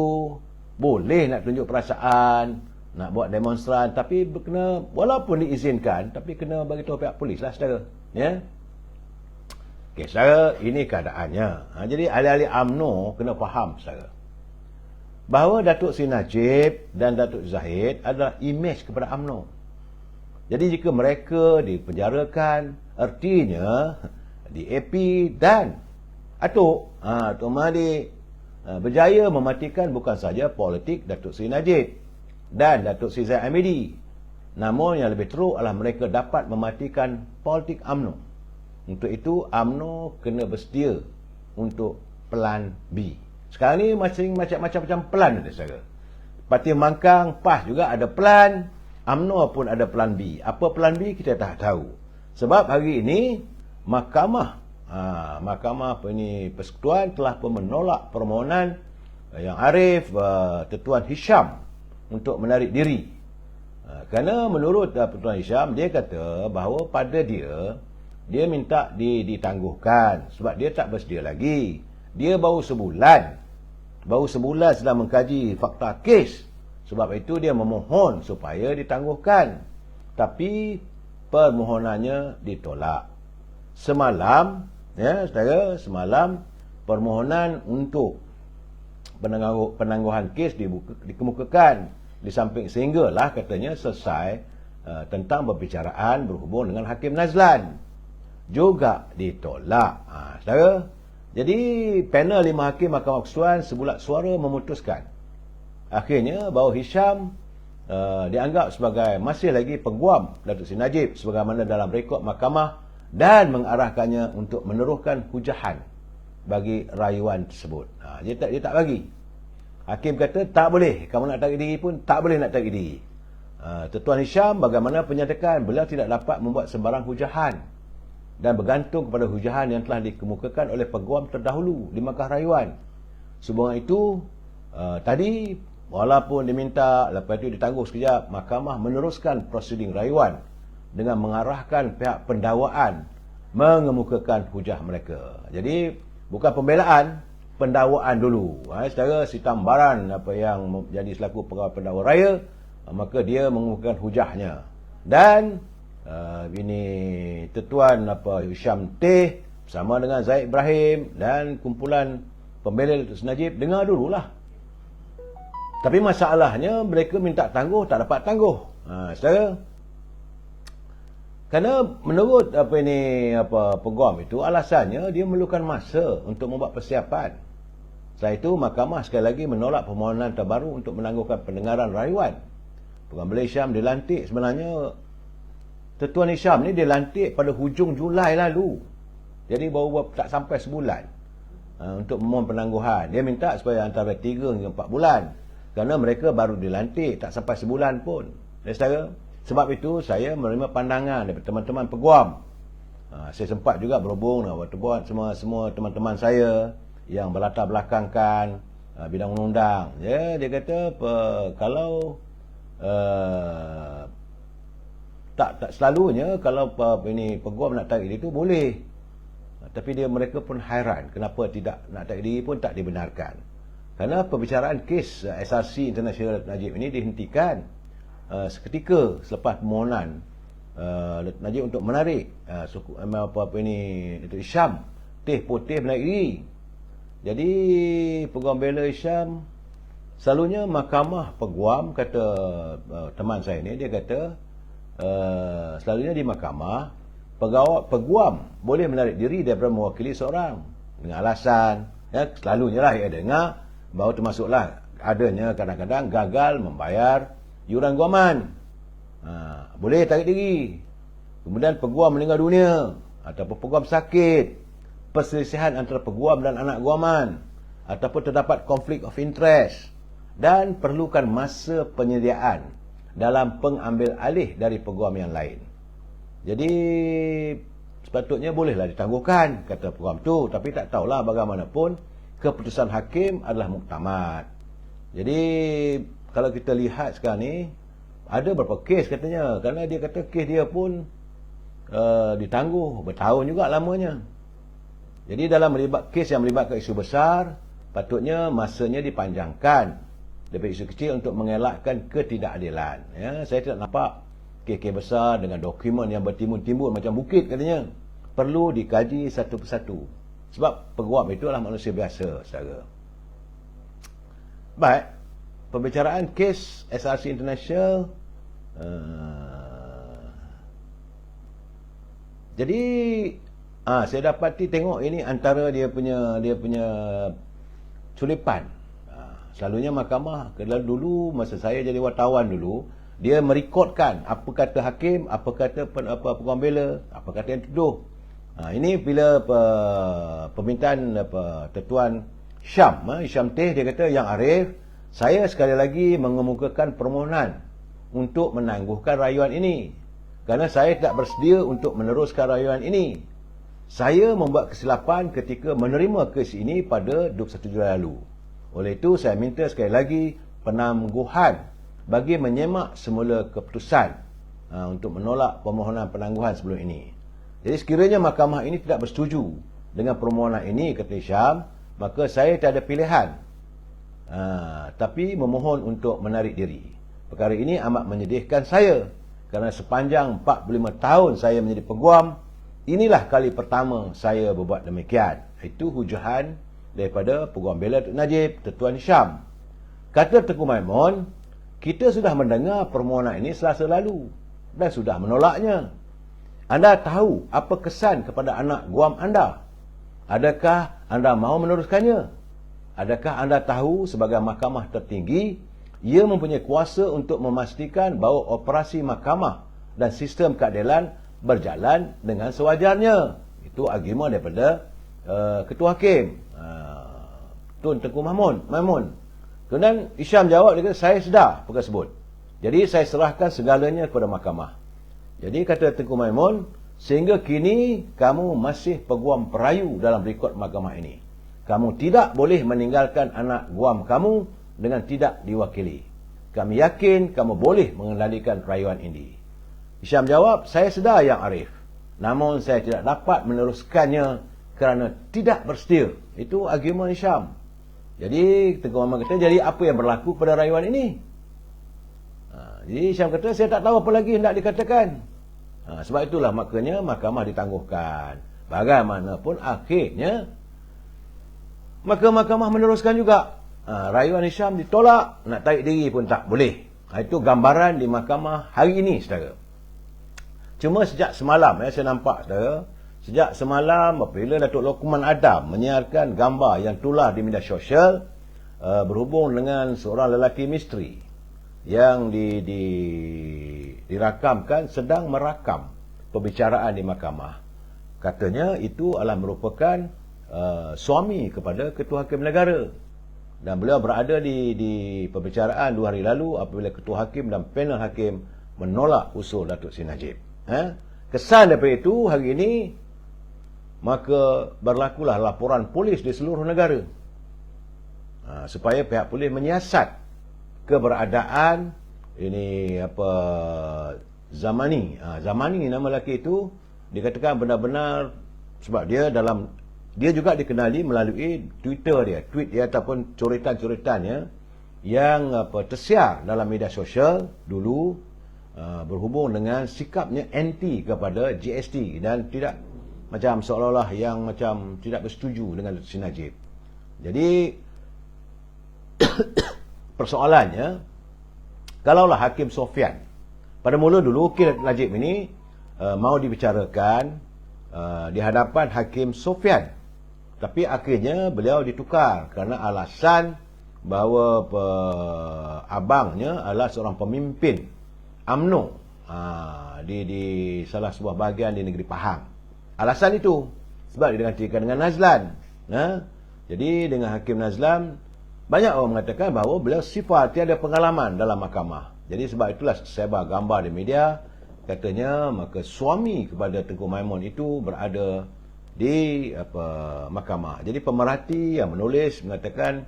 boleh nak tunjuk perasaan, nak buat demonstran, tapi kena, walaupun diizinkan, tapi kena bagi tahu pihak polis lah saudara. Ya. Okey saudara, ini keadaannya. Jadi ahli-ahli UMNO kena faham saudara, bahawa Datuk Seri Najib dan Datuk Zahid adalah imej kepada UMNO. Jadi jika mereka dipenjarakan, artinya DAP dan Atuk Mahdi berjaya mematikan bukan saja politik Datuk Seri Najib dan Datuk Seri Zaid Hamidi, namun yang lebih teruk adalah mereka dapat mematikan politik UMNO. Untuk itu UMNO kena bersedia untuk plan B. Sekarang ni macam-macam plan ada saudara. Parti Mangkang PAS juga ada plan, UMNO pun ada plan B. Apa plan B kita tak tahu. Sebab hari ini Mahkamah Persekutuan telah pun menolak permohonan yang Arif Tuan Hisham untuk menarik diri. Kerana menurut Tuan Hisham, dia kata bahawa pada dia minta ditangguhkan sebab dia tak bersedia lagi. Dia baru sebulan sedang mengkaji fakta kes. Sebab itu dia memohon supaya ditangguhkan. Tapi permohonannya ditolak. Semalam permohonan untuk penangguhan kes dikemukakan di samping sehinggalah katanya selesai tentang perbicaraan berhubung dengan Hakim Nazlan. Juga ditolak. Saudara, jadi panel 5 hakim Mahkamah Persekutuan sebulat suara memutuskan akhirnya bahawa Hisham dianggap sebagai masih lagi peguam Datuk Seri Najib sebagaimana dalam rekod mahkamah dan mengarahkannya untuk meneruhkan hujahan bagi rayuan tersebut. Dia tak bagi. Hakim kata tak boleh, kamu nak tarik diri pun tak boleh nak tarik diri. Tuan Hisham bagaimana penyatakan beliau tidak dapat membuat sembarang hujahan dan bergantung kepada hujahan yang telah dikemukakan oleh peguam terdahulu di Mahkamah Rayuan. Sehubungan itu tadi walaupun diminta lepas itu ditangguh sekejap, mahkamah meneruskan prosiding rayuan dengan mengarahkan pihak pendakwaan mengemukakan hujah mereka. Jadi bukan pembelaan, pendakwaan dulu. Secara sitambaran apa yang jadi selaku pegawai pendakwa raya, maka dia mengemukakan hujahnya. Dan ini Tuan Hisham Teh bersama dengan Zaid Ibrahim dan kumpulan pembela Datuk Seri Najib dengar dululah. Tapi masalahnya mereka minta tangguh tak dapat tangguh. Secara kerana menurut peguam itu alasannya dia memerlukan masa untuk membuat persiapan. Setelah itu mahkamah sekali lagi menolak permohonan terbaru untuk menangguhkan pendengaran rayuan. Peguam Bela Hisham dilantik sebenarnya Tuan Hisham ni dilantik pada hujung Julai lalu. Jadi baru tak sampai sebulan untuk memohon penangguhan. Dia minta supaya antara 3 hingga 4 bulan. Kerana mereka baru dilantik tak sampai sebulan pun. Sebab itu saya menerima pandangan daripada teman-teman peguam. Saya sempat juga berhubung dengan semua teman-teman saya yang berlatar belakangkan bidang undang-undang. Ya, dia kata kalau tak selalunya kalau ini peguam nak tarik diri itu boleh. Tapi mereka pun hairan kenapa tidak nak tarik diri pun tak dibenarkan. Kerana pembicaraan kes SRC International Najib ini dihentikan seketika selepas permohonan Najib untuk menarik Datuk Hisham Teh Poteh menarik diri. Jadi peguam bela Hisham, selalunya mahkamah peguam, kata teman saya ni, dia kata selalunya di mahkamah peguam boleh menarik diri daripada mewakili seorang dengan alasan, ya, selalunya lah ia dengar bahawa termasuklah adanya kadang-kadang gagal membayar yuran guaman, boleh tarik diri. Kemudian peguam meninggal dunia ataupun peguam sakit, perselisihan antara peguam dan anak guaman, ataupun terdapat konflik of interest, dan perlukan masa penyediaan dalam pengambil alih dari peguam yang lain. Jadi sepatutnya bolehlah ditangguhkan, kata peguam tu. Tapi tak tahulah, bagaimanapun keputusan hakim adalah muktamad. Jadi kalau kita lihat sekarang ni, ada beberapa kes katanya, kerana dia kata kes dia pun ditangguh bertahun juga lamanya. Jadi dalam kes yang melibatkan isu besar, patutnya masanya dipanjangkan daripada isu kecil untuk mengelakkan ketidakadilan. Ya, saya tidak nampak kes-kes besar dengan dokumen yang bertimbun-timbun macam bukit katanya. Perlu dikaji satu persatu. Sebab peguam itu adalah manusia biasa, saudara. Baik, pembicaraan kes SRC International. Jadi saya dapati tengok ini antara dia punya sulipan. Selalunya mahkamah, dulu masa saya jadi wartawan dulu, dia merekodkan apa kata hakim, apa kata peguam bela, apa kata yang tuduh. Ini bila permintaan Tuan Hisham Teh, dia kata, Yang Arif, saya sekali lagi mengemukakan permohonan untuk menangguhkan rayuan ini, kerana saya tidak bersedia untuk meneruskan rayuan ini. Saya membuat kesilapan ketika menerima kes ini pada 21 Julai lalu. Oleh itu, saya minta sekali lagi penangguhan bagi menyemak semula keputusan untuk menolak permohonan penangguhan sebelum ini. Jadi sekiranya mahkamah ini tidak bersetuju dengan permohonan ini, kata Hisham, maka saya tak ada pilihan tapi memohon untuk menarik diri. Perkara ini amat menyedihkan saya, kerana sepanjang 45 tahun saya menjadi peguam, inilah kali pertama saya berbuat demikian. Itu hujahan daripada peguam bela Datuk Najib, Tuan Hisham. Kata Tengku Maimun, kita sudah mendengar permohonan ini Selasa lalu dan sudah menolaknya. Anda tahu apa kesan kepada anak guam anda? Adakah anda mahu meneruskannya? Adakah anda tahu sebagai mahkamah tertinggi, ia mempunyai kuasa untuk memastikan bahawa operasi mahkamah dan sistem keadilan berjalan dengan sewajarnya? Itu argumen daripada Ketua Hakim, Tun Tengku Maimun. Kemudian Hisham jawab, dia kata, saya sedar perkara tersebut. Jadi saya serahkan segalanya kepada mahkamah. Jadi kata Tengku Maimun, sehingga kini kamu masih peguam perayu dalam rekod mahkamah ini. Kamu tidak boleh meninggalkan anak guam kamu dengan tidak diwakili. Kami yakin kamu boleh mengendalikan rayuan ini. Hisham jawab, saya sedar Yang Arif, namun saya tidak dapat meneruskannya kerana tidak bersedia. Itu argumen Hisham. Jadi Tengku Maimun kata, jadi apa yang berlaku pada rayuan ini? Jadi Hisham kata, saya tak tahu apa lagi hendak dikatakan. Sebab itulah maknanya mahkamah ditangguhkan. Bagaimanapun akhirnya maka mahkamah meneruskan juga. Rayuan Hisham ditolak, nak tarik diri pun tak boleh. Itu gambaran di mahkamah hari ini, saudara. Cuma sejak semalam, saya nampak, saudara, sejak semalam apabila Datuk Lokman Adam menyiarkan gambar yang tular di media sosial berhubung dengan seorang lelaki misteri yang dirakamkan sedang merakam perbicaraan di mahkamah. Katanya itu adalah merupakan suami kepada Ketua Hakim Negara, dan beliau berada di perbicaraan 2 hari lalu apabila Ketua Hakim dan panel hakim menolak usul Datuk Seri Najib. Kesan daripada itu hari ini maka berlakulah laporan polis di seluruh negara. Supaya pihak polis menyiasat keberadaan ini Zamani. Zamani nama lelaki itu dikatakan benar-benar sebab dia juga dikenali melalui Twitter dia, tweet dia ataupun coretan-coretannya yang tersiar dalam media sosial dulu, berhubung dengan sikapnya anti kepada GST dan tidak macam seolah-olah yang macam tidak bersetuju dengan Datuk Seri Najib. Jadi persoalannya, kalaulah Hakim Sophian pada mula dulu kes Najib ini mau dibicarakan di hadapan Hakim Sophian, tapi akhirnya beliau ditukar kerana alasan bahawa abangnya adalah seorang pemimpin UMNO di salah sebuah bahagian di negeri Pahang. Alasan itu sebab dia digantikan dengan Nazlan. Jadi dengan Hakim Nazlan, banyak orang mengatakan bahawa beliau sifat tiada pengalaman dalam mahkamah. Jadi sebab itulah sebar gambar di media, katanya maka suami kepada Tengku Maimun itu berada di mahkamah. Jadi pemerhati yang menulis mengatakan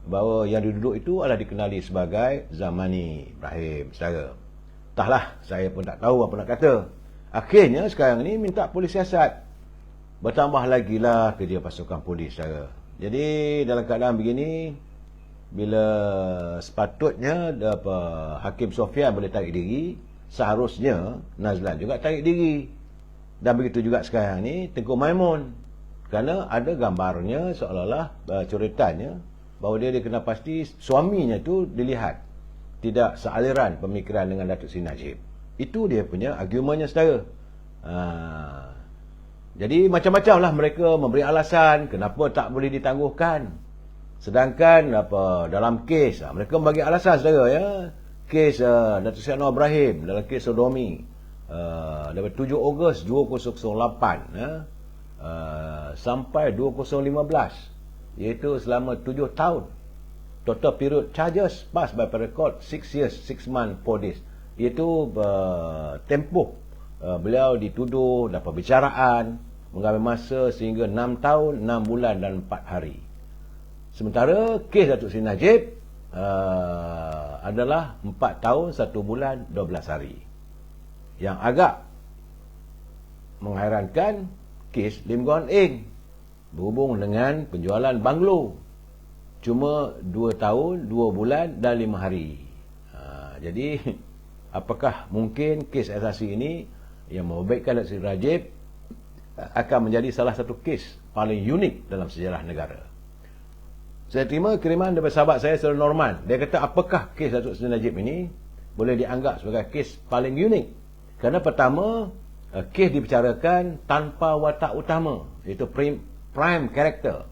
bahawa yang duduk itu adalah dikenali sebagai Zamani Ibrahim, saudara. Entahlah, saya pun tak tahu apa nak kata. Akhirnya sekarang ni minta polis siasat. Bertambah lagi lah kerja pasukan polis, saudara. Jadi dalam keadaan begini, bila sepatutnya Hakim Sophian boleh tarik diri, seharusnya Nazlan juga tarik diri. Dan begitu juga sekarang ni Tengku Maimun, kerana ada gambarnya seolah-olah coretannya bahawa dia kena pasti suaminya tu dilihat tidak sealiran pemikiran dengan Datuk Seri Najib. Itu dia punya argumennya, saudara. Jadi macam-macam lah mereka memberi alasan kenapa tak boleh ditangguhkan. Sedangkan dalam kes mereka membagi alasan, saudara, ya. Kes Datuk Seri Anwar Ibrahim dalam kes sodomi daripada 7 Ogos 2008 sampai 2015, iaitu selama 7 tahun. Total period charges passed by record 6 years 6 months 4 days, iaitu tempoh beliau dituduh dapat perbicaraan mengambil masa sehingga 6 tahun 6 bulan dan 4 hari. Sementara kes Datuk Seri Najib adalah 4 tahun 1 bulan 12 hari. Yang agak menghairankan, kes Lim Guan Eng berhubung dengan penjualan banglo, cuma 2 tahun 2 bulan dan 5 hari. Jadi apakah mungkin kes asasi ini yang membaikkan Datuk Seri Najib akan menjadi salah satu kes paling unik dalam sejarah negara? Saya terima kiriman daripada sahabat saya, Sir Norman. Dia kata apakah kes Datuk Seri Najib ini boleh dianggap sebagai kes paling unik? Kerana pertama, kes dibicarakan tanpa watak utama, iaitu prime character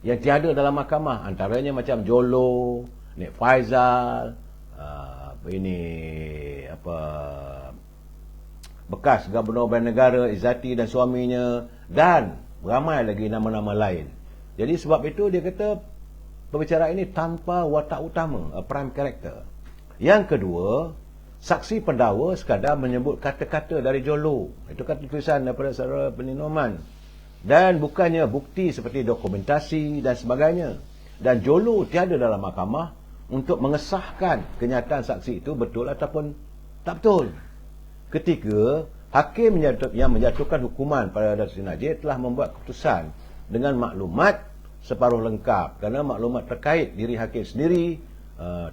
yang tiada dalam mahkamah. Antaranya macam Jolo, Nek Faizal, bekas Gubernur Bank Negara Izzati dan suaminya, dan ramai lagi nama-nama lain. Jadi sebab itu dia kata perbicaraan ini tanpa watak utama, prime character. Yang kedua, saksi pendakwa sekadar menyebut kata-kata dari Jolo. Itu kata tulisan daripada saudara Penny Norman. Dan bukannya bukti seperti dokumentasi dan sebagainya. Dan Jolo tiada dalam mahkamah untuk mengesahkan kenyataan saksi itu betul ataupun tak betul. Ketika hakim yang menjatuhkan hukuman pada Datuk Seri Najib telah membuat keputusan dengan maklumat separuh lengkap, kerana maklumat terkait diri hakim sendiri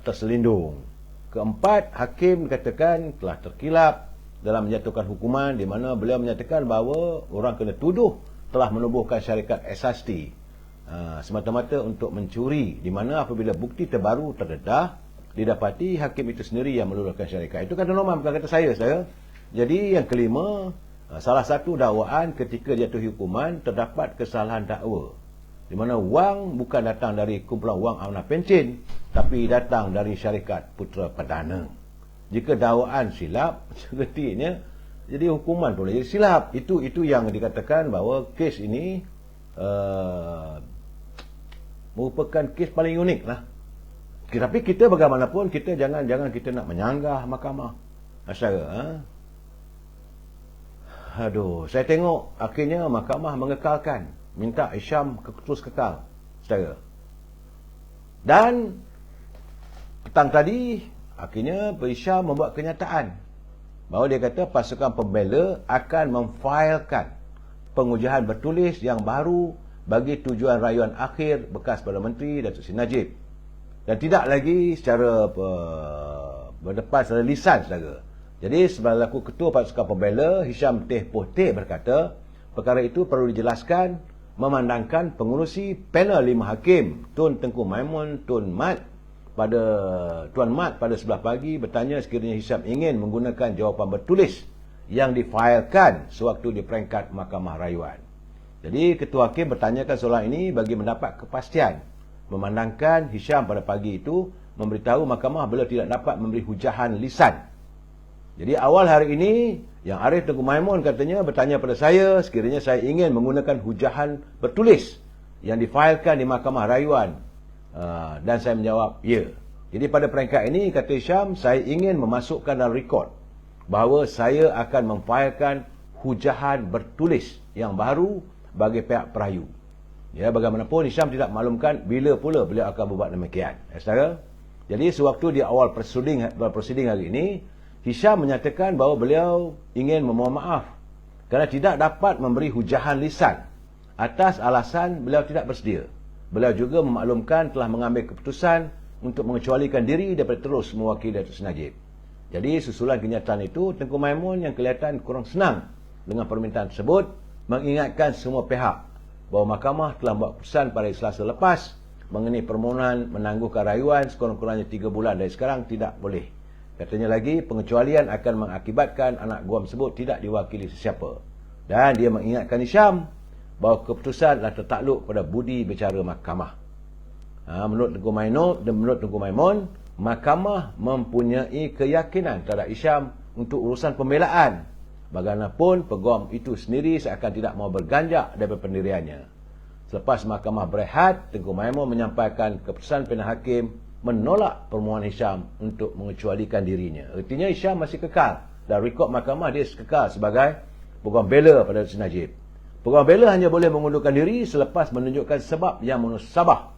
terselindung. Keempat, hakim dikatakan telah terkilap dalam menjatuhkan hukuman, di mana beliau menyatakan bahawa orang kena tuduh telah menubuhkan syarikat SST semata-mata untuk mencuri, di mana apabila bukti terbaru terdedah, didapati hakim itu sendiri yang meluluhkan syarikat. Itu kata Norman, bukan kata saya. Jadi yang kelima, salah satu dakwaan ketika jatuh hukuman terdapat kesalahan dakwa, di mana wang bukan datang dari kumpulan wang amanah pencen, tapi datang dari syarikat Putra Perdana. Jika dakwaan silap, sepertinya jadi hukuman boleh jadi silap. Itu yang dikatakan bahawa kes ini merupakan kes paling unik lah. Tapi kita bagaimanapun, kita jangan kita nak menyanggah mahkamah. Asyara, Aduh, saya tengok akhirnya mahkamah mengekalkan, minta Hisham terus kekal, saudara. Dan petang tadi akhirnya Hisham membuat kenyataan bahawa dia kata pasukan pembela akan memfailkan pengujahan bertulis yang baru bagi tujuan rayuan akhir bekas Perdana Menteri Datuk Seri Najib, dan tidak lagi secara berdepan secara lisan, saudara. Jadi selaku ketua pasukan pembela, Hisham Teh Poteh berkata perkara itu perlu dijelaskan memandangkan pengurusi panel 5 hakim Tun Tengku Maimun Tuan Mat pada sebelah pagi bertanya sekiranya Hisham ingin menggunakan jawapan bertulis yang difailkan sewaktu di peringkat Mahkamah Rayuan. Jadi ketua hakim bertanyakan soalan ini bagi mendapat kepastian, memandangkan Hisham pada pagi itu memberitahu mahkamah beliau tidak dapat memberi hujahan lisan. Jadi awal hari ini yang Arif Tengku Maimun katanya bertanya pada saya sekiranya saya ingin menggunakan hujahan bertulis yang difailkan di Mahkamah Rayuan, dan saya menjawab ya. Jadi pada peringkat ini kata Hisham, saya ingin memasukkan dalam rekod bahawa saya akan memfailkan hujahan bertulis yang baru bagi pihak perayu. Ya, bagaimanapun Hisham tidak maklumkan bila pula beliau akan berbuat demikian. Saudara. Jadi sewaktu di awal prosiding hari ini, Hisham menyatakan bahawa beliau ingin memohon maaf kerana tidak dapat memberi hujahan lisan atas alasan beliau tidak bersedia. Beliau juga memaklumkan telah mengambil keputusan untuk mengecualikan diri daripada terus mewakili Datuk Seri Najib. Jadi susulan kenyataan itu, Tengku Maimun yang kelihatan kurang senang dengan permintaan tersebut mengingatkan semua pihak bahawa mahkamah telah membuat keputusan pada Selasa lepas mengenai permohonan menangguhkan rayuan sekurang-kurangnya 3 bulan dari sekarang tidak boleh. Katanya lagi, pengecualian akan mengakibatkan anak guam tersebut tidak diwakili sesiapa. Dan dia mengingatkan Hisham bahawa keputusan adalah tertakluk pada budi bicara mahkamah. Menurut Tengku Maimun, mahkamah mempunyai keyakinan terhadap Hisham untuk urusan pembelaan. Bagaimanapun, peguam itu sendiri seakan tidak mahu berganjak daripada pendiriannya. Selepas mahkamah berehat, Tengku Maimun menyampaikan keputusan pimpinan hakim menolak permohonan Hisham untuk mengecualikan dirinya. Artinya Hisham masih kekal. Dan rekod mahkamah dia kekal sebagai peguam bela pada Datuk Seri Najib. Peguam bela hanya boleh mengundurkan diri selepas menunjukkan sebab yang munasabah.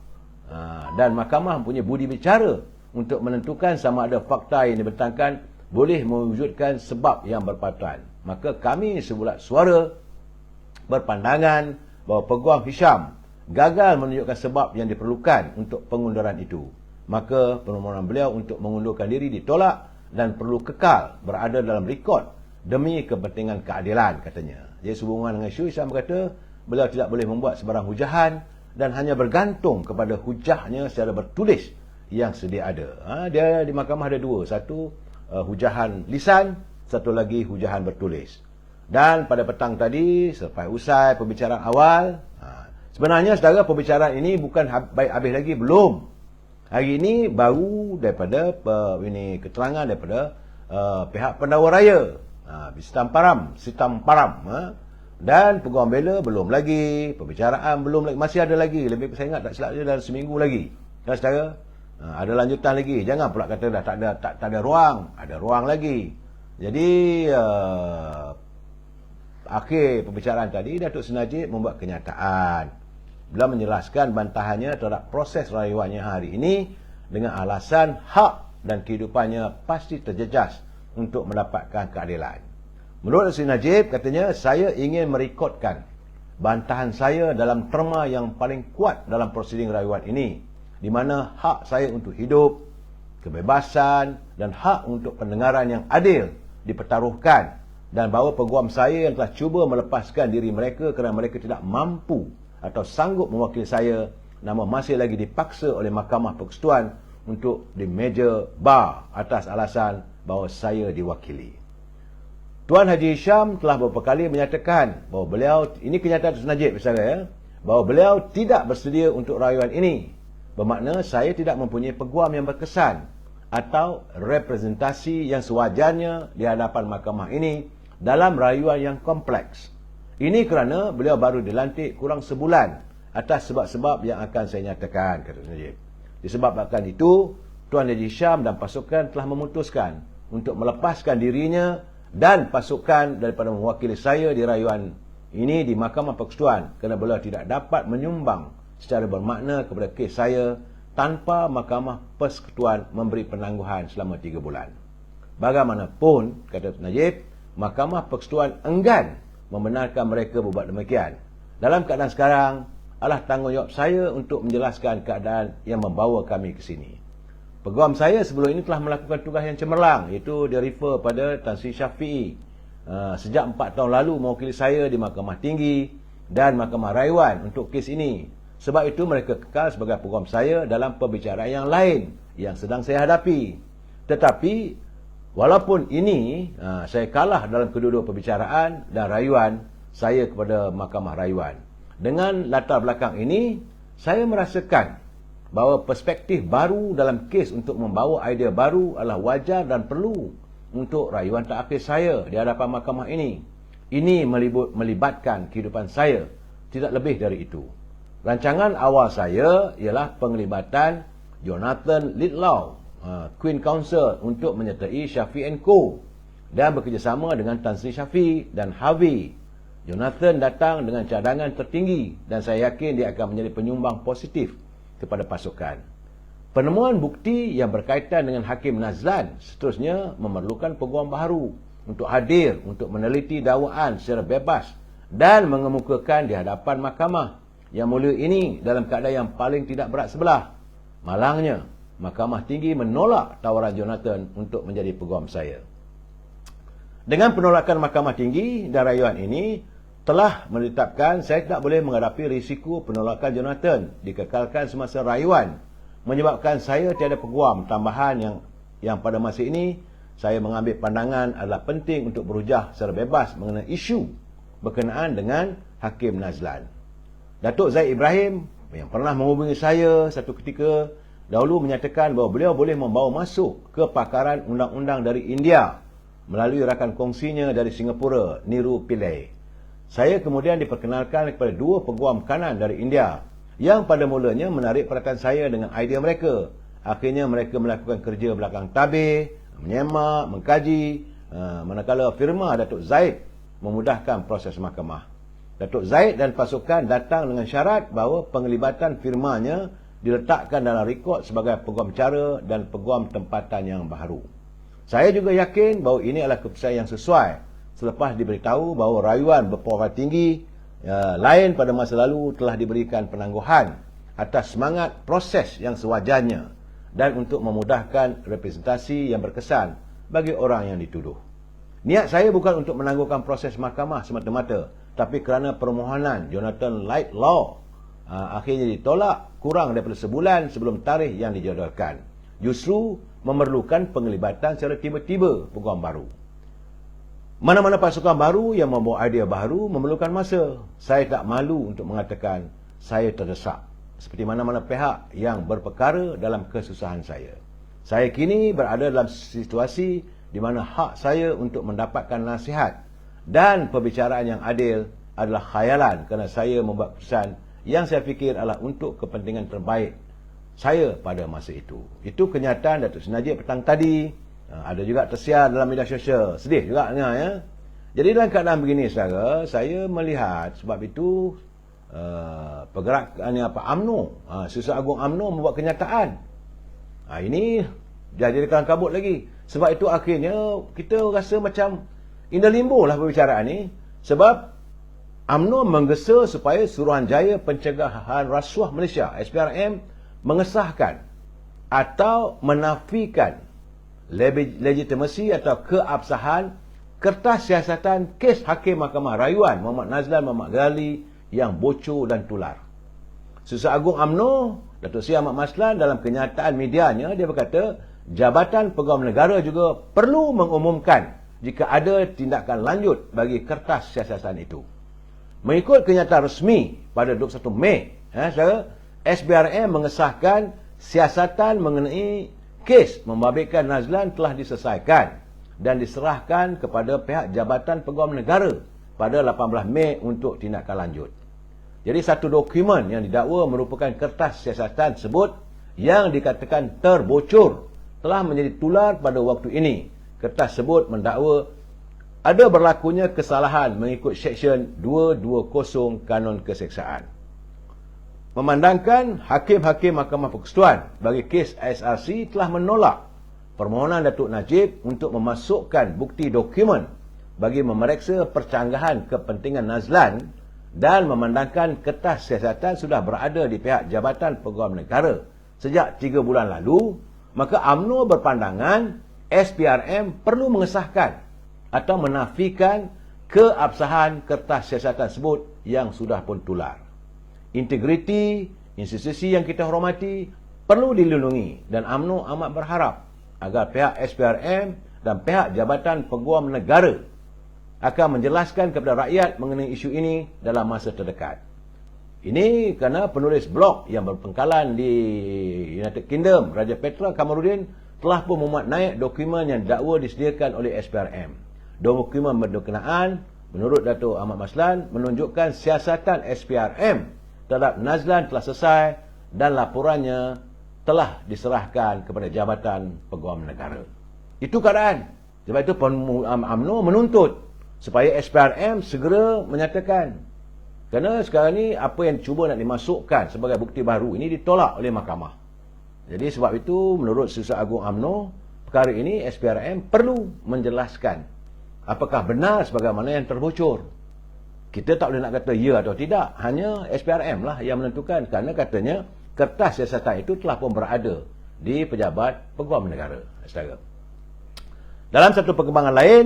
Dan mahkamah mempunyai budi bicara untuk menentukan sama ada fakta yang dibentangkan boleh mewujudkan sebab yang berpatutan. Maka kami sebulat suara berpandangan bahawa peguam Hisham gagal menunjukkan sebab yang diperlukan untuk pengunduran itu. Maka permohonan beliau untuk mengundurkan diri ditolak dan perlu kekal berada dalam rekod demi kepentingan keadilan, katanya. Jadi sehubungan dengan isu, Hisham berkata beliau tidak boleh membuat sebarang hujahan dan hanya bergantung kepada hujahnya secara bertulis yang sedia ada. Dia di mahkamah ada dua, satu hujahan lisan, satu lagi hujahan bertulis. Dan pada petang tadi selepas usai pembicaraan awal, sebenarnya saudara, pembicaraan ini bukan baik habis lagi, belum. Hari ini baru daripada keterangan daripada pihak pendakwa raya, Sitam Param, dan peguam bela belum lagi, pembicaraan belum lagi, masih ada lagi, lebih saya ingat tak silap dia dalam seminggu lagi. Dan saudara, ada lanjutan lagi. Jangan pula kata dah tak ada ruang, ada ruang lagi. Jadi akhir pembicaraan tadi, Datuk Seri Najib membuat kenyataan. Beliau menjelaskan bantahannya terhadap proses rayuannya hari ini dengan alasan hak dan kehidupannya pasti terjejas untuk mendapatkan keadilan. Menurut Seri Najib, katanya, saya ingin merekodkan bantahan saya dalam terma yang paling kuat dalam prosiding rayuan ini, di mana hak saya untuk hidup, kebebasan dan hak untuk pendengaran yang adil dipertaruhkan, dan bahawa peguam saya yang telah cuba melepaskan diri mereka kerana mereka tidak mampu atau sanggup mewakili saya, namun masih lagi dipaksa oleh Mahkamah Persekutuan untuk di meja bar atas alasan bahawa saya diwakili. Tuan Haji Hisham telah beberapa kali menyatakan bahawa beliau, ini kenyataan Datuk Seri Najib misalnya, bahawa beliau tidak bersedia untuk rayuan ini. Bermakna saya tidak mempunyai peguam yang berkesan atau representasi yang sewajarnya di hadapan mahkamah ini dalam rayuan yang kompleks. Ini kerana beliau baru dilantik kurang sebulan atas sebab-sebab yang akan saya nyatakan, kata Najib. Disebabkan itu, Tuan Haji Hisham dan pasukan telah memutuskan untuk melepaskan dirinya dan pasukan daripada mewakili saya di rayuan ini di Mahkamah Persekutuan kerana beliau tidak dapat menyumbang secara bermakna kepada kes saya tanpa Mahkamah Persekutuan memberi penangguhan selama 3 bulan. Bagaimanapun, kata Najib, Mahkamah Persekutuan enggan membenarkan mereka berbuat demikian. Dalam keadaan sekarang, adalah tanggungjawab saya untuk menjelaskan keadaan yang membawa kami ke sini. Peguam saya sebelum ini telah melakukan tugas yang cemerlang, iaitu dia refer pada Tan Sri Syafiee. Sejak 4 tahun lalu mewakili saya di Mahkamah Tinggi dan Mahkamah Rayuan untuk kes ini. Sebab itu mereka kekal sebagai peguam saya dalam perbicaraan yang lain yang sedang saya hadapi. Tetapi walaupun ini saya kalah dalam kedua-dua perbicaraan dan rayuan saya kepada Mahkamah Rayuan. Dengan latar belakang ini, saya merasakan bahawa perspektif baru dalam kes untuk membawa idea baru adalah wajar dan perlu untuk rayuan terakhir saya di hadapan mahkamah ini. Ini melibatkan kehidupan saya, tidak lebih dari itu. Rancangan awal saya ialah penglibatan Jonathan Lidlaw, Queen Counsel, untuk menyertai Syafiee & Co. dan bekerjasama dengan Tan Sri Syafiee dan Harvey. Jonathan datang dengan cadangan tertinggi dan saya yakin dia akan menjadi penyumbang positif kepada pasukan. Penemuan bukti yang berkaitan dengan Hakim Nazlan seterusnya memerlukan peguam baru untuk hadir untuk meneliti dakwaan secara bebas dan mengemukakan di hadapan mahkamah yang mulia ini dalam keadaan yang paling tidak berat sebelah. Malangnya, Mahkamah Tinggi menolak tawaran Jonathan untuk menjadi peguam saya. Dengan penolakan Mahkamah Tinggi dan rayuan ini telah menetapkan saya tidak boleh menghadapi risiko penolakan Jonathan dikekalkan semasa rayuan, menyebabkan saya tiada peguam tambahan yang pada masa ini saya mengambil pandangan adalah penting untuk berhujah secara bebas mengenai isu berkenaan dengan Hakim Nazlan. Datuk Zaid Ibrahim yang pernah menghubungi saya satu ketika dahulu menyatakan bahawa beliau boleh membawa masuk ke pakaran undang-undang dari India melalui rakan kongsinya dari Singapura, Niru Pillai. Saya kemudian diperkenalkan kepada 2 peguam kanan dari India yang pada mulanya menarik perhatian saya dengan idea mereka. Akhirnya mereka melakukan kerja belakang tabir, menyemak, mengkaji, manakala firma Datuk Zaid memudahkan proses mahkamah. Datuk Zaid dan pasukan datang dengan syarat bahawa penglibatan firmanya diletakkan dalam rekod sebagai peguam cara dan peguam tempatan yang baru. Saya juga yakin bahawa ini adalah keputusan yang sesuai selepas diberitahu bahawa rayuan berperingkat tinggi lain pada masa lalu telah diberikan penangguhan atas semangat proses yang sewajarnya dan untuk memudahkan representasi yang berkesan bagi orang yang dituduh. Niat saya bukan untuk menangguhkan proses mahkamah semata-mata, tapi kerana permohonan Jonathan Lidlaw akhirnya ditolak kurang daripada sebulan sebelum tarikh yang dijadualkan. Justru memerlukan penglibatan secara tiba-tiba peguam baru. Mana-mana pasukan baru yang membawa idea baru memerlukan masa. Saya tak malu untuk mengatakan saya terdesak, seperti mana-mana pihak yang berperkara dalam kesusahan saya. Saya kini berada dalam situasi di mana hak saya untuk mendapatkan nasihat dan perbicaraan yang adil adalah khayalan kerana saya membuat keputusan yang saya fikir adalah untuk kepentingan terbaik saya pada masa itu. Itu kenyataan Datuk Seri Najib petang tadi. Ada juga tersiar dalam media sosial. Sedih juga dengar, ya. Jadi dalam keadaan begini, saudara, saya melihat sebab itu pergerakan UMNO, Susah Agung UMNO membuat kenyataan. Ini jadi kelam kabut lagi. Sebab itu akhirnya kita rasa macam indah limbo lah perbicaraan ni. Sebab UMNO menggesa supaya Suruhanjaya Pencegahan Rasuah Malaysia, SPRM, mengesahkan atau menafikan legitimasi atau keabsahan kertas siasatan kes Hakim Mahkamah Rayuan Muhammad Nazlan Muhammad Ghazali yang bocor dan tular. Susah Agung UMNO, Datuk Seri Ahmad Maslan, dalam kenyataan medianya, dia berkata Jabatan Peguam Negara juga perlu mengumumkan jika ada tindakan lanjut bagi kertas siasatan itu. Mengikut kenyataan resmi pada 21 Mei, SPRM mengesahkan siasatan mengenai kes membabitkan Nazlan telah diselesaikan dan diserahkan kepada pihak Jabatan Peguam Negara pada 18 Mei untuk tindakan lanjut. Jadi satu dokumen yang didakwa merupakan kertas siasatan tersebut yang dikatakan terbocor telah menjadi tular pada waktu ini. Kertas tersebut mendakwa ada berlakunya kesalahan mengikut Seksyen 220 Kanun Keseksaan. Memandangkan Hakim-Hakim Mahkamah Persekutuan bagi kes SRC telah menolak permohonan Datuk Najib untuk memasukkan bukti dokumen bagi memeriksa percanggahan kepentingan Nazlan dan memandangkan kertas siasatan sudah berada di pihak Jabatan Peguam Negara sejak 3 bulan lalu, maka UMNO berpandangan SPRM perlu mengesahkan atau menafikan keabsahan kertas siasatan tersebut yang sudah pun tular. Integriti institusi yang kita hormati perlu dilindungi dan UMNO amat berharap agar pihak SPRM dan pihak Jabatan Peguam Negara akan menjelaskan kepada rakyat mengenai isu ini dalam masa terdekat. Ini kerana penulis blog yang berpengkalan di United Kingdom, Raja Petra Kamarudin, telah pun memuat naik dokumen yang dakwa disediakan oleh SPRM. Dokumen berkenaan, menurut Datuk Ahmad Maslan, menunjukkan siasatan SPRM terhadap Nazlan telah selesai dan laporannya telah diserahkan kepada Jabatan Peguam Negara. Itu keadaan. Sebab itu UMNO menuntut supaya SPRM segera menyatakan. Kerana sekarang ni apa yang cuba nak dimasukkan sebagai bukti baru ini ditolak oleh mahkamah. Jadi sebab itu menurut Setiausaha Agung UMNO, perkara ini SPRM perlu menjelaskan apakah benar sebagaimana yang terbocor. Kita tak boleh nak kata ya atau tidak, hanya SPRM lah yang menentukan, kerana katanya kertas siasatan itu telah pun berada di Pejabat Peguam Negara. Saudara. Dalam satu perkembangan lain,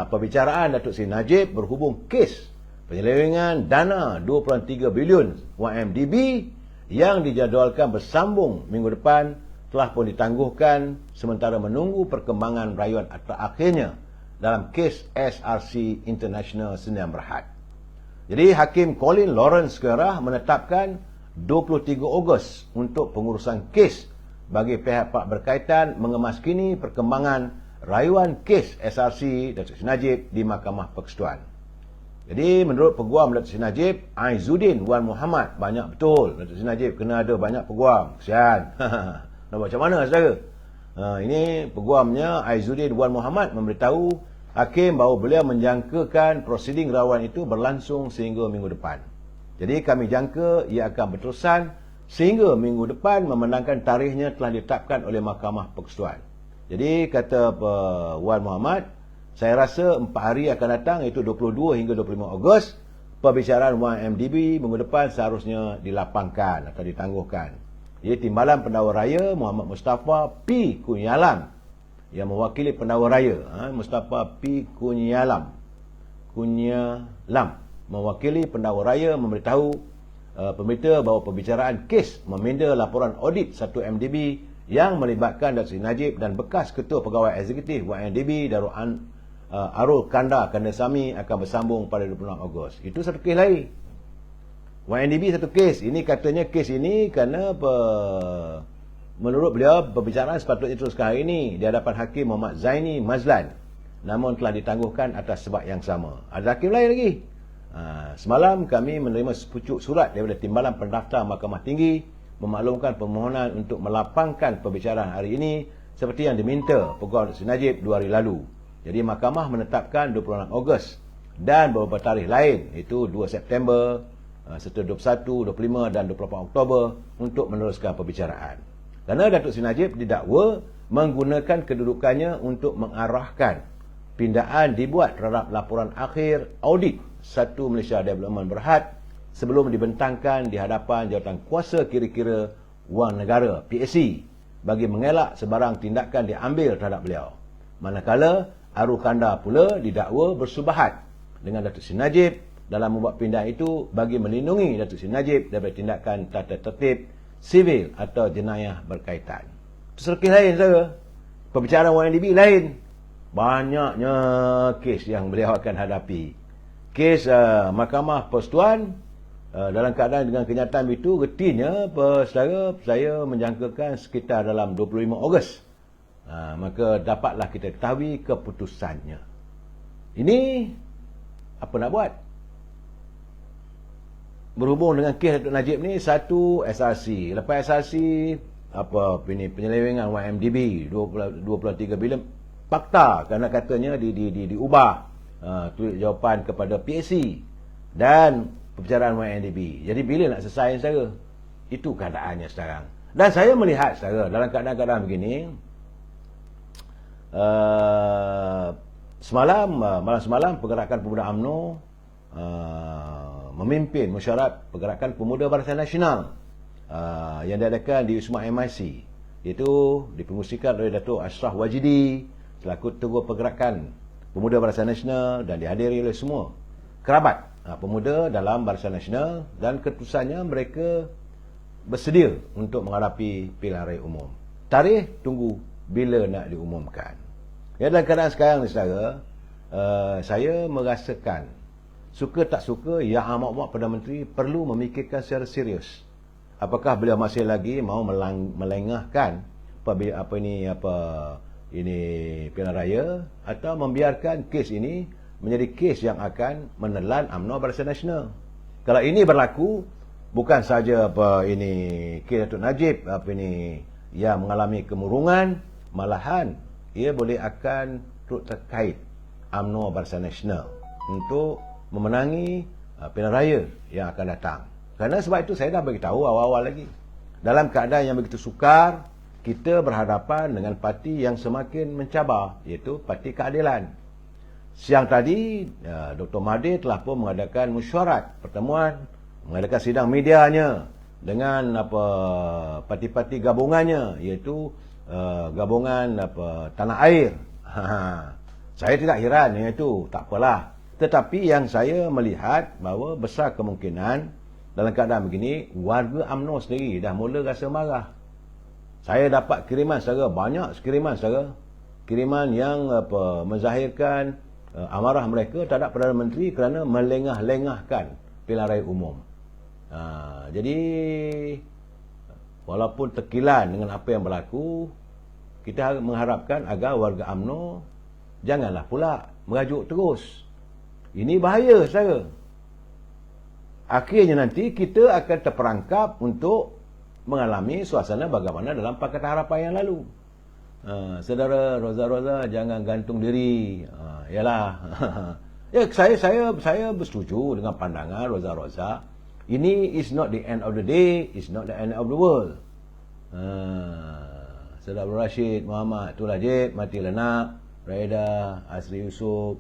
perbicaraan Datuk Seri Najib berhubung kes penyelewengan dana 2.3 bilion YMDB yang dijadualkan bersambung minggu depan telah pun ditangguhkan sementara menunggu perkembangan rayuan terakhirnya dalam kes SRC International Sdn Bhd. Jadi Hakim Colin Lawrence Kerah menetapkan 23 Ogos untuk pengurusan kes bagi pihak berkaitan mengemaskini perkembangan rayuan kes SRC Datuk Seri Najib di Mahkamah Persekutuan. Jadi menurut peguam Datuk Seri Najib, Aizuddin Wan Muhammad, banyak betul Datuk Seri Najib kena ada banyak peguam. Kesian. Nak buat macam mana saudara? Ini peguamnya Aizuddin Wan Muhammad memberitahu Hakim bahawa beliau menjangkakan prosiding rayuan itu berlangsung sehingga minggu depan. Jadi kami jangka ia akan berterusan sehingga minggu depan memandangkan tarikhnya telah ditetapkan oleh Mahkamah Persekutuan. Jadi kata Wan Muhammad, saya rasa 4 hari akan datang, iaitu 22 hingga 25 Ogos, perbicaraan YMDB minggu depan seharusnya dilapangkan atau ditangguhkan. Jadi Timbalan Pendakwa Raya Muhammad Mustafa P. Kunyalam yang mewakili Pendakwa Raya, Mustafa P. Kunyalam mewakili Pendakwa Raya memberitahu pemberita bahawa perbicaraan kes meminda laporan audit 1 MDB yang melibatkan Datuk Seri Najib dan bekas Ketua Pegawai Eksekutif YMDB Darul Arul Kanda Kandasamy akan bersambung pada 26 Ogos. Itu satu kes lain. YMDB satu kes. Ini katanya kes ini kerana menurut beliau perbicaraan sepatutnya teruskan hari ini di hadapan Hakim Muhammad Zaini Mazlan, namun telah ditangguhkan atas sebab yang sama. Ada hakim lain lagi. Semalam kami menerima sepucuk surat daripada Timbalan Pendaftar Mahkamah Tinggi memaklumkan permohonan untuk melapangkan perbicaraan hari ini seperti yang diminta Peguam Datuk Seri Najib 2 hari lalu. Jadi mahkamah menetapkan 26 Ogos dan beberapa tarikh lain, iaitu 2 September, serta 21, 25 dan 24 Oktober untuk meneruskan perbicaraan. Kerana Datuk Seri Najib didakwa menggunakan kedudukannya untuk mengarahkan pindaan dibuat terhadap laporan akhir audit 1 Malaysia Development Berhad sebelum dibentangkan di hadapan jawatan kuasa kira-kira wang negara PSC bagi mengelak sebarang tindakan diambil terhadap beliau. Manakala Arul Kanda pula didakwa bersubahat dengan Datuk Seri Najib dalam membuat pindaan itu bagi melindungi Datuk Seri Najib daripada tindakan tata tertib sivil atau jenayah berkaitan. Itu kes lain saudara. Perbicaraan YMDB lain. Banyaknya kes yang beliau akan hadapi. Kes Mahkamah Persekutuan dalam keadaan dengan kenyataan itu, retinya saudara, saya menjangkakan sekitar dalam 25 Ogos. Maka dapatlah kita ketahui keputusannya. Ini apa nak buat? Berhubung dengan kes Datuk Najib ni, satu SRC. Lepas SRC, penyelewengan YMDB 23 bilion fakta, kerana katanya diubah tulis jawapan kepada PSC dan perbicaraan YNDP. Jadi bila nak selesai saudara? Itu keadaannya sekarang. Dan saya melihat saudara, dalam keadaan-keadaan begini, malam semalam Pergerakan Pemuda UMNO memimpin mesyuarat Pergerakan Pemuda Barisan Nasional yang diadakan di Wisma MIC, iaitu dipengusikan oleh Datuk Ashraf Wajidi selaku Ketua Pergerakan Pemuda Barisan Nasional dan dihadiri oleh semua kerabat pemuda dalam Barisan Nasional, dan keputusannya mereka bersedia untuk menghadapi pilihan raya umum. Tarikh tunggu bila nak diumumkan. Ya, dalam keadaan sekarang ni saudara, saya merasakan suka tak suka Yang Amat Perdana Menteri perlu memikirkan secara serius apakah beliau masih lagi mau melengahkan pilihan raya, atau membiarkan kes ini menjadi kes yang akan menelan UMNO Barisan Nasional. Kalau ini berlaku, bukan saja kes Datuk Najib yang mengalami kemurungan, malahan ia boleh akan turut terkait UMNO Barisan Nasional untuk memenangi pilihan raya yang akan datang. Kerana sebab itu saya dah beritahu awal-awal lagi, dalam keadaan yang begitu sukar, kita berhadapan dengan parti yang semakin mencabar, iaitu Parti Keadilan. Siang tadi Dr. Mahathir telah pun mengadakan mesyuarat pertemuan, mengadakan sidang medianya dengan parti-parti gabungannya, iaitu gabungan Tanah Air. Saya tidak heran dengan itu, tak apalah. Tetapi yang saya melihat bahawa besar kemungkinan dalam keadaan begini, warga UMNO sendiri dah mula rasa marah. Saya dapat kiriman saudara, banyak kiriman saudara, kiriman yang menzahirkan amarah mereka terhadap Perdana Menteri kerana melengah-lengahkan pilihan raya umum. Jadi walaupun terkilan dengan apa yang berlaku, kita mengharapkan agar warga UMNO janganlah pula merajuk terus. Ini bahaya saudara. Akhirnya nanti kita akan terperangkap untuk mengalami suasana bagaimana dalam Pakatan Harapan yang lalu. Saudara Roza jangan gantung diri. Yalah. Ya, saya bersetuju dengan pandangan Roza. Ini is not the end of the day, is not the end of the world. Saudara Abdul Rashid Muhammad Tullah Jeb mati lenak, Raida Asri Yusof,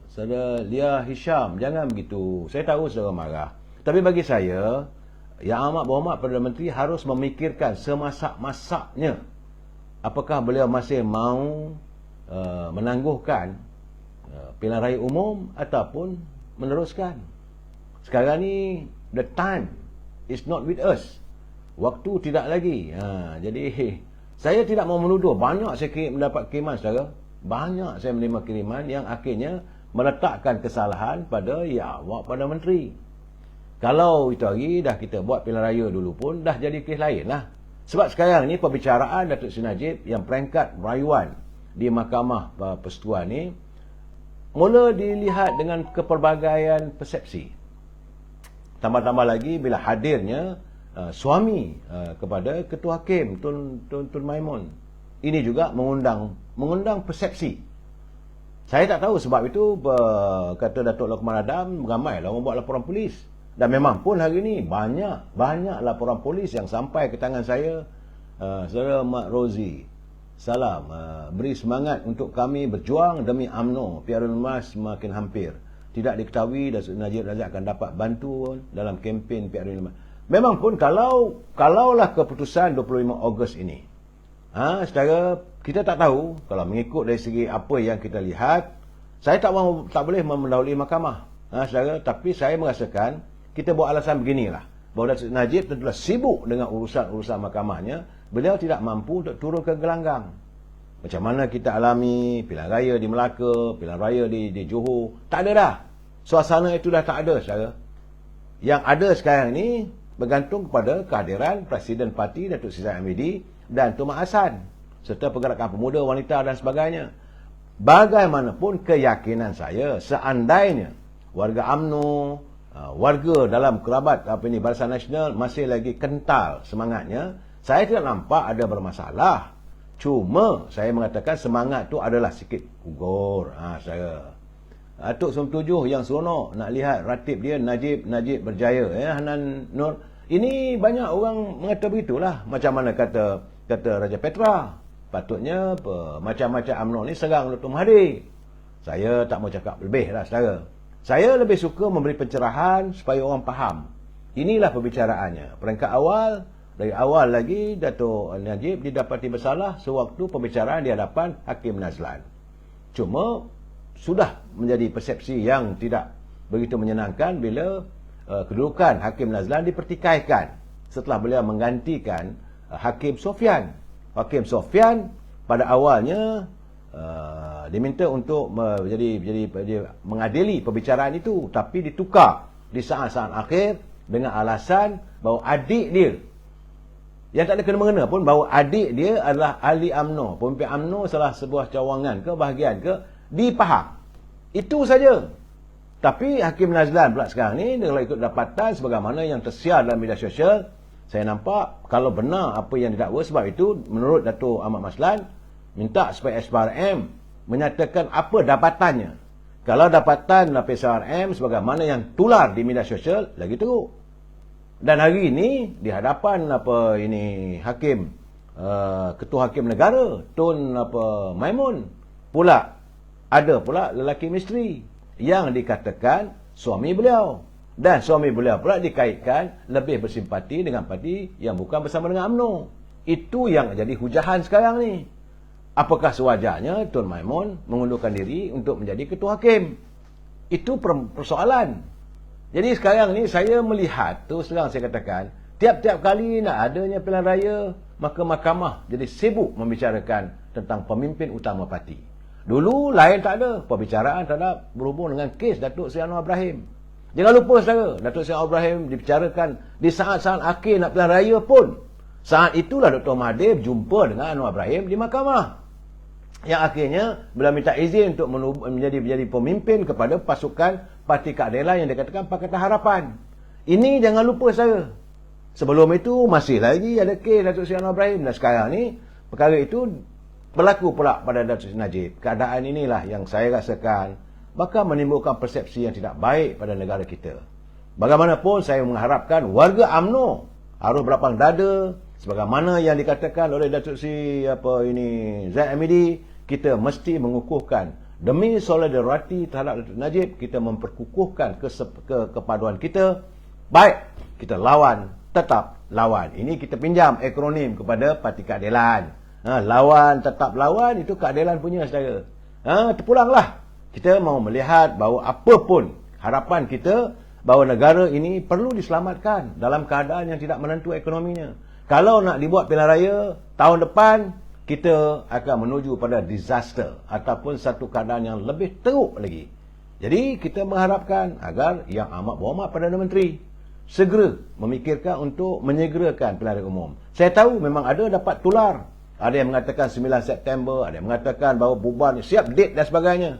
Saudara Lia Hisham, jangan begitu. Saya tahu saudara marah, tapi bagi saya Yang Amat Berhormat Perdana Menteri harus memikirkan semasak-masaknya apakah beliau masih mahu menangguhkan pilihan raya umum ataupun meneruskan. Sekarang ni the time is not with us. Waktu tidak lagi. Jadi saya tidak mau menuduh. Banyak saya mendapat kiriman saudara. Banyak saya menerima kiriman yang akhirnya meletakkan kesalahan pada Yang Amat Perdana Menteri. Kalau itu hari dah kita buat pilihan raya dulu pun dah jadi kes lain lah. Sebab sekarang ni perbicaraan Datuk Seri Najib yang peringkat rayuan di Mahkamah Persekutuan ni mula dilihat dengan kepelbagaian persepsi. Tambah-tambah lagi bila hadirnya suami kepada Ketua Hakim Tun Maimun. Ini juga mengundang persepsi. Saya tak tahu sebab itu kata Datuk Lokman Adam ramailah orang buat laporan polis. Dan memang pun hari ini banyak laporan polis yang sampai ke tangan saya. Saudara Mak Rozi, salam, beri semangat untuk kami berjuang demi UMNO. Piala Emas semakin hampir. Tidak diketahui Datuk Najib Razak akan dapat bantuan dalam kempen Piala Emas. Memang pun kalaulah keputusan 25 Ogos ini, secara kita tak tahu, kalau mengikut dari segi apa yang kita lihat, saya tak boleh mendahului mahkamah. Saudara, tapi saya merasakan kita buat alasan beginilah, bahawa Datuk Najib tentulah sibuk dengan urusan mahkamahnya. Beliau tidak mampu untuk turun ke gelanggang. Macam mana kita alami pilihan raya di Melaka, pilihan raya di Johor, tak ada dah. Suasana itu dah tak ada saudara. Yang ada sekarang ini bergantung kepada kehadiran Presiden Parti Datuk Seri Hamidi dan Tun Mak Hassan serta pergerakan pemuda, wanita dan sebagainya. Bagaimanapun keyakinan saya, seandainya warga UMNO, warga dalam kerabat Barisan Nasional masih lagi kental semangatnya, saya tidak nampak ada bermasalah. Cuma saya mengatakan semangat tu adalah sikit gugur. Saya Atuk 97 yang seronok nak lihat ratib dia Najib berjaya. Hanan Nur. Ini banyak orang mengata begitulah. Macam mana kata Raja Petra. Patutnya macam-macam UMNO ni serang Dr. Mahathir. Saya tak mau cakap lebih lah saudara. Saya lebih suka memberi pencerahan supaya orang faham. Inilah pembicaraannya. Peringkat awal, dari awal lagi Dato' Najib didapati bersalah sewaktu pembicaraan di hadapan Hakim Nazlan. Cuma sudah menjadi persepsi yang tidak begitu menyenangkan bila kedudukan Hakim Nazlan dipertikaikan setelah beliau menggantikan Hakim Sofyan. Hakim Sofyan pada awalnya diminta untuk mengadili pembicaraan itu, tapi ditukar di saat-saat akhir dengan alasan bahawa adik dia yang tak ada kena-mengena pun, bahawa adik dia adalah ahli UMNO, pemimpin UMNO salah sebuah cawangan ke bahagian ke, dipaham. Itu saja. Tapi Hakim Nazlan pula sekarang ni, dia kalau ikut dapatan sebagaimana yang tersiar dalam media sosial, saya nampak kalau benar apa yang didakwa. Sebab itu menurut Dato' Ahmad Maslan minta supaya SPRM menyatakan apa dapatannya. Kalau dapatan SPRM sebagaimana yang tular di media sosial, lagi teruk. Dan hari ini di hadapan hakim ketua hakim negara Tun Maimun pula ada pula lelaki misteri yang dikatakan suami beliau, dan suami beliau pula dikaitkan lebih bersimpati dengan parti yang bukan bersama dengan UMNO. Itu yang jadi hujahan sekarang ni. Apakah sewajarnya Tun Maimun mengundurkan diri untuk menjadi ketua hakim? Itu persoalan. Jadi sekarang ni saya melihat, terus terang saya katakan, tiap-tiap kali nak adanya pilihan raya, maka mahkamah jadi sibuk membicarakan tentang pemimpin utama parti. Dulu lain tak ada, perbicaraan tak ada berhubung dengan kes Datuk Seri Anwar Ibrahim. Jangan lupa saudara, Datuk Seri Anwar Ibrahim dibicarakan di saat-saat akhir nak pilihan raya pun. Saat itulah Dr. Mahathir jumpa dengan Anwar Ibrahim di mahkamah. Yang akhirnya beliau minta izin untuk menjadi pemimpin kepada pasukan Parti Keadilan yang dikatakan Pakatan Harapan. Ini jangan lupa saya. Sebelum itu masih lagi ada kes Datuk Seri Anwar Ibrahim, dan sekarang ni perkara itu berlaku pula pada Datuk Seri Najib. Keadaan inilah yang saya rasakan bakal menimbulkan persepsi yang tidak baik pada negara kita. Bagaimanapun saya mengharapkan warga UMNO harus berlapang dada sebagaimana yang dikatakan oleh Datuk Seri Zaid Hamidi. Kita mesti mengukuhkan demi solidariti terhadap Datuk Najib, kita memperkukuhkan kepaduan kita. Baik, kita lawan, tetap lawan. Ini kita pinjam akronim kepada Parti Keadilan. Lawan, tetap lawan, itu keadilan punya saudara. Terpulanglah. Kita mau melihat bahawa apapun harapan kita bahawa negara ini perlu diselamatkan dalam keadaan yang tidak menentu ekonominya. Kalau nak dibuat pilihan raya tahun depan, kita akan menuju pada disaster ataupun satu keadaan yang lebih teruk lagi. Jadi kita mengharapkan agar Yang Amat Berhormat Perdana Menteri segera memikirkan untuk menyegerakan pilihan raya umum. Saya tahu memang ada dapat tular. Ada yang mengatakan 9 September, ada yang mengatakan bahawa bubar ni siap date dan sebagainya.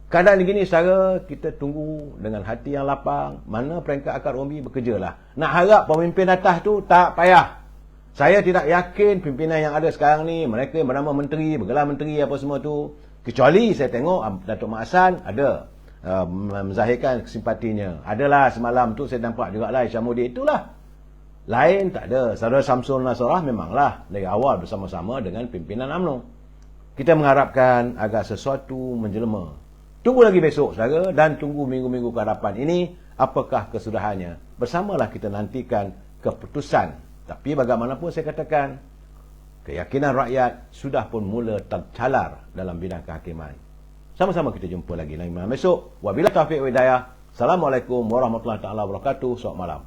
Keadaan begini saudara, kita tunggu dengan hati yang lapang. Mana peringkat akar umbi bekerjalah. Nak harap pemimpin atas tu tak payah. Saya tidak yakin pimpinan yang ada sekarang ni, mereka yang bernama menteri, bergelar menteri apa semua tu. Kecuali saya tengok Datuk Mak Hassan ada menzahirkan simpatinya. Adalah semalam tu saya nampak jugalah Isyamuddin, itulah. Lain tak ada. Saudara Samsul Nasrallah memanglah dari awal bersama-sama dengan pimpinan UMNO. Kita mengharapkan agar sesuatu menjelma. Tunggu lagi besok saudara, dan tunggu minggu-minggu ke hadapan ini apakah kesudahannya. Bersamalah kita nantikan keputusan. Tapi bagaimanapun saya katakan, keyakinan rakyat sudah pun mula tercalar dalam bidang kehakiman. Sama-sama kita jumpa lagi lain malam besok. Wabillahi taufiq wal hidayah. Assalamualaikum warahmatullahi wabarakatuh. Selamat malam.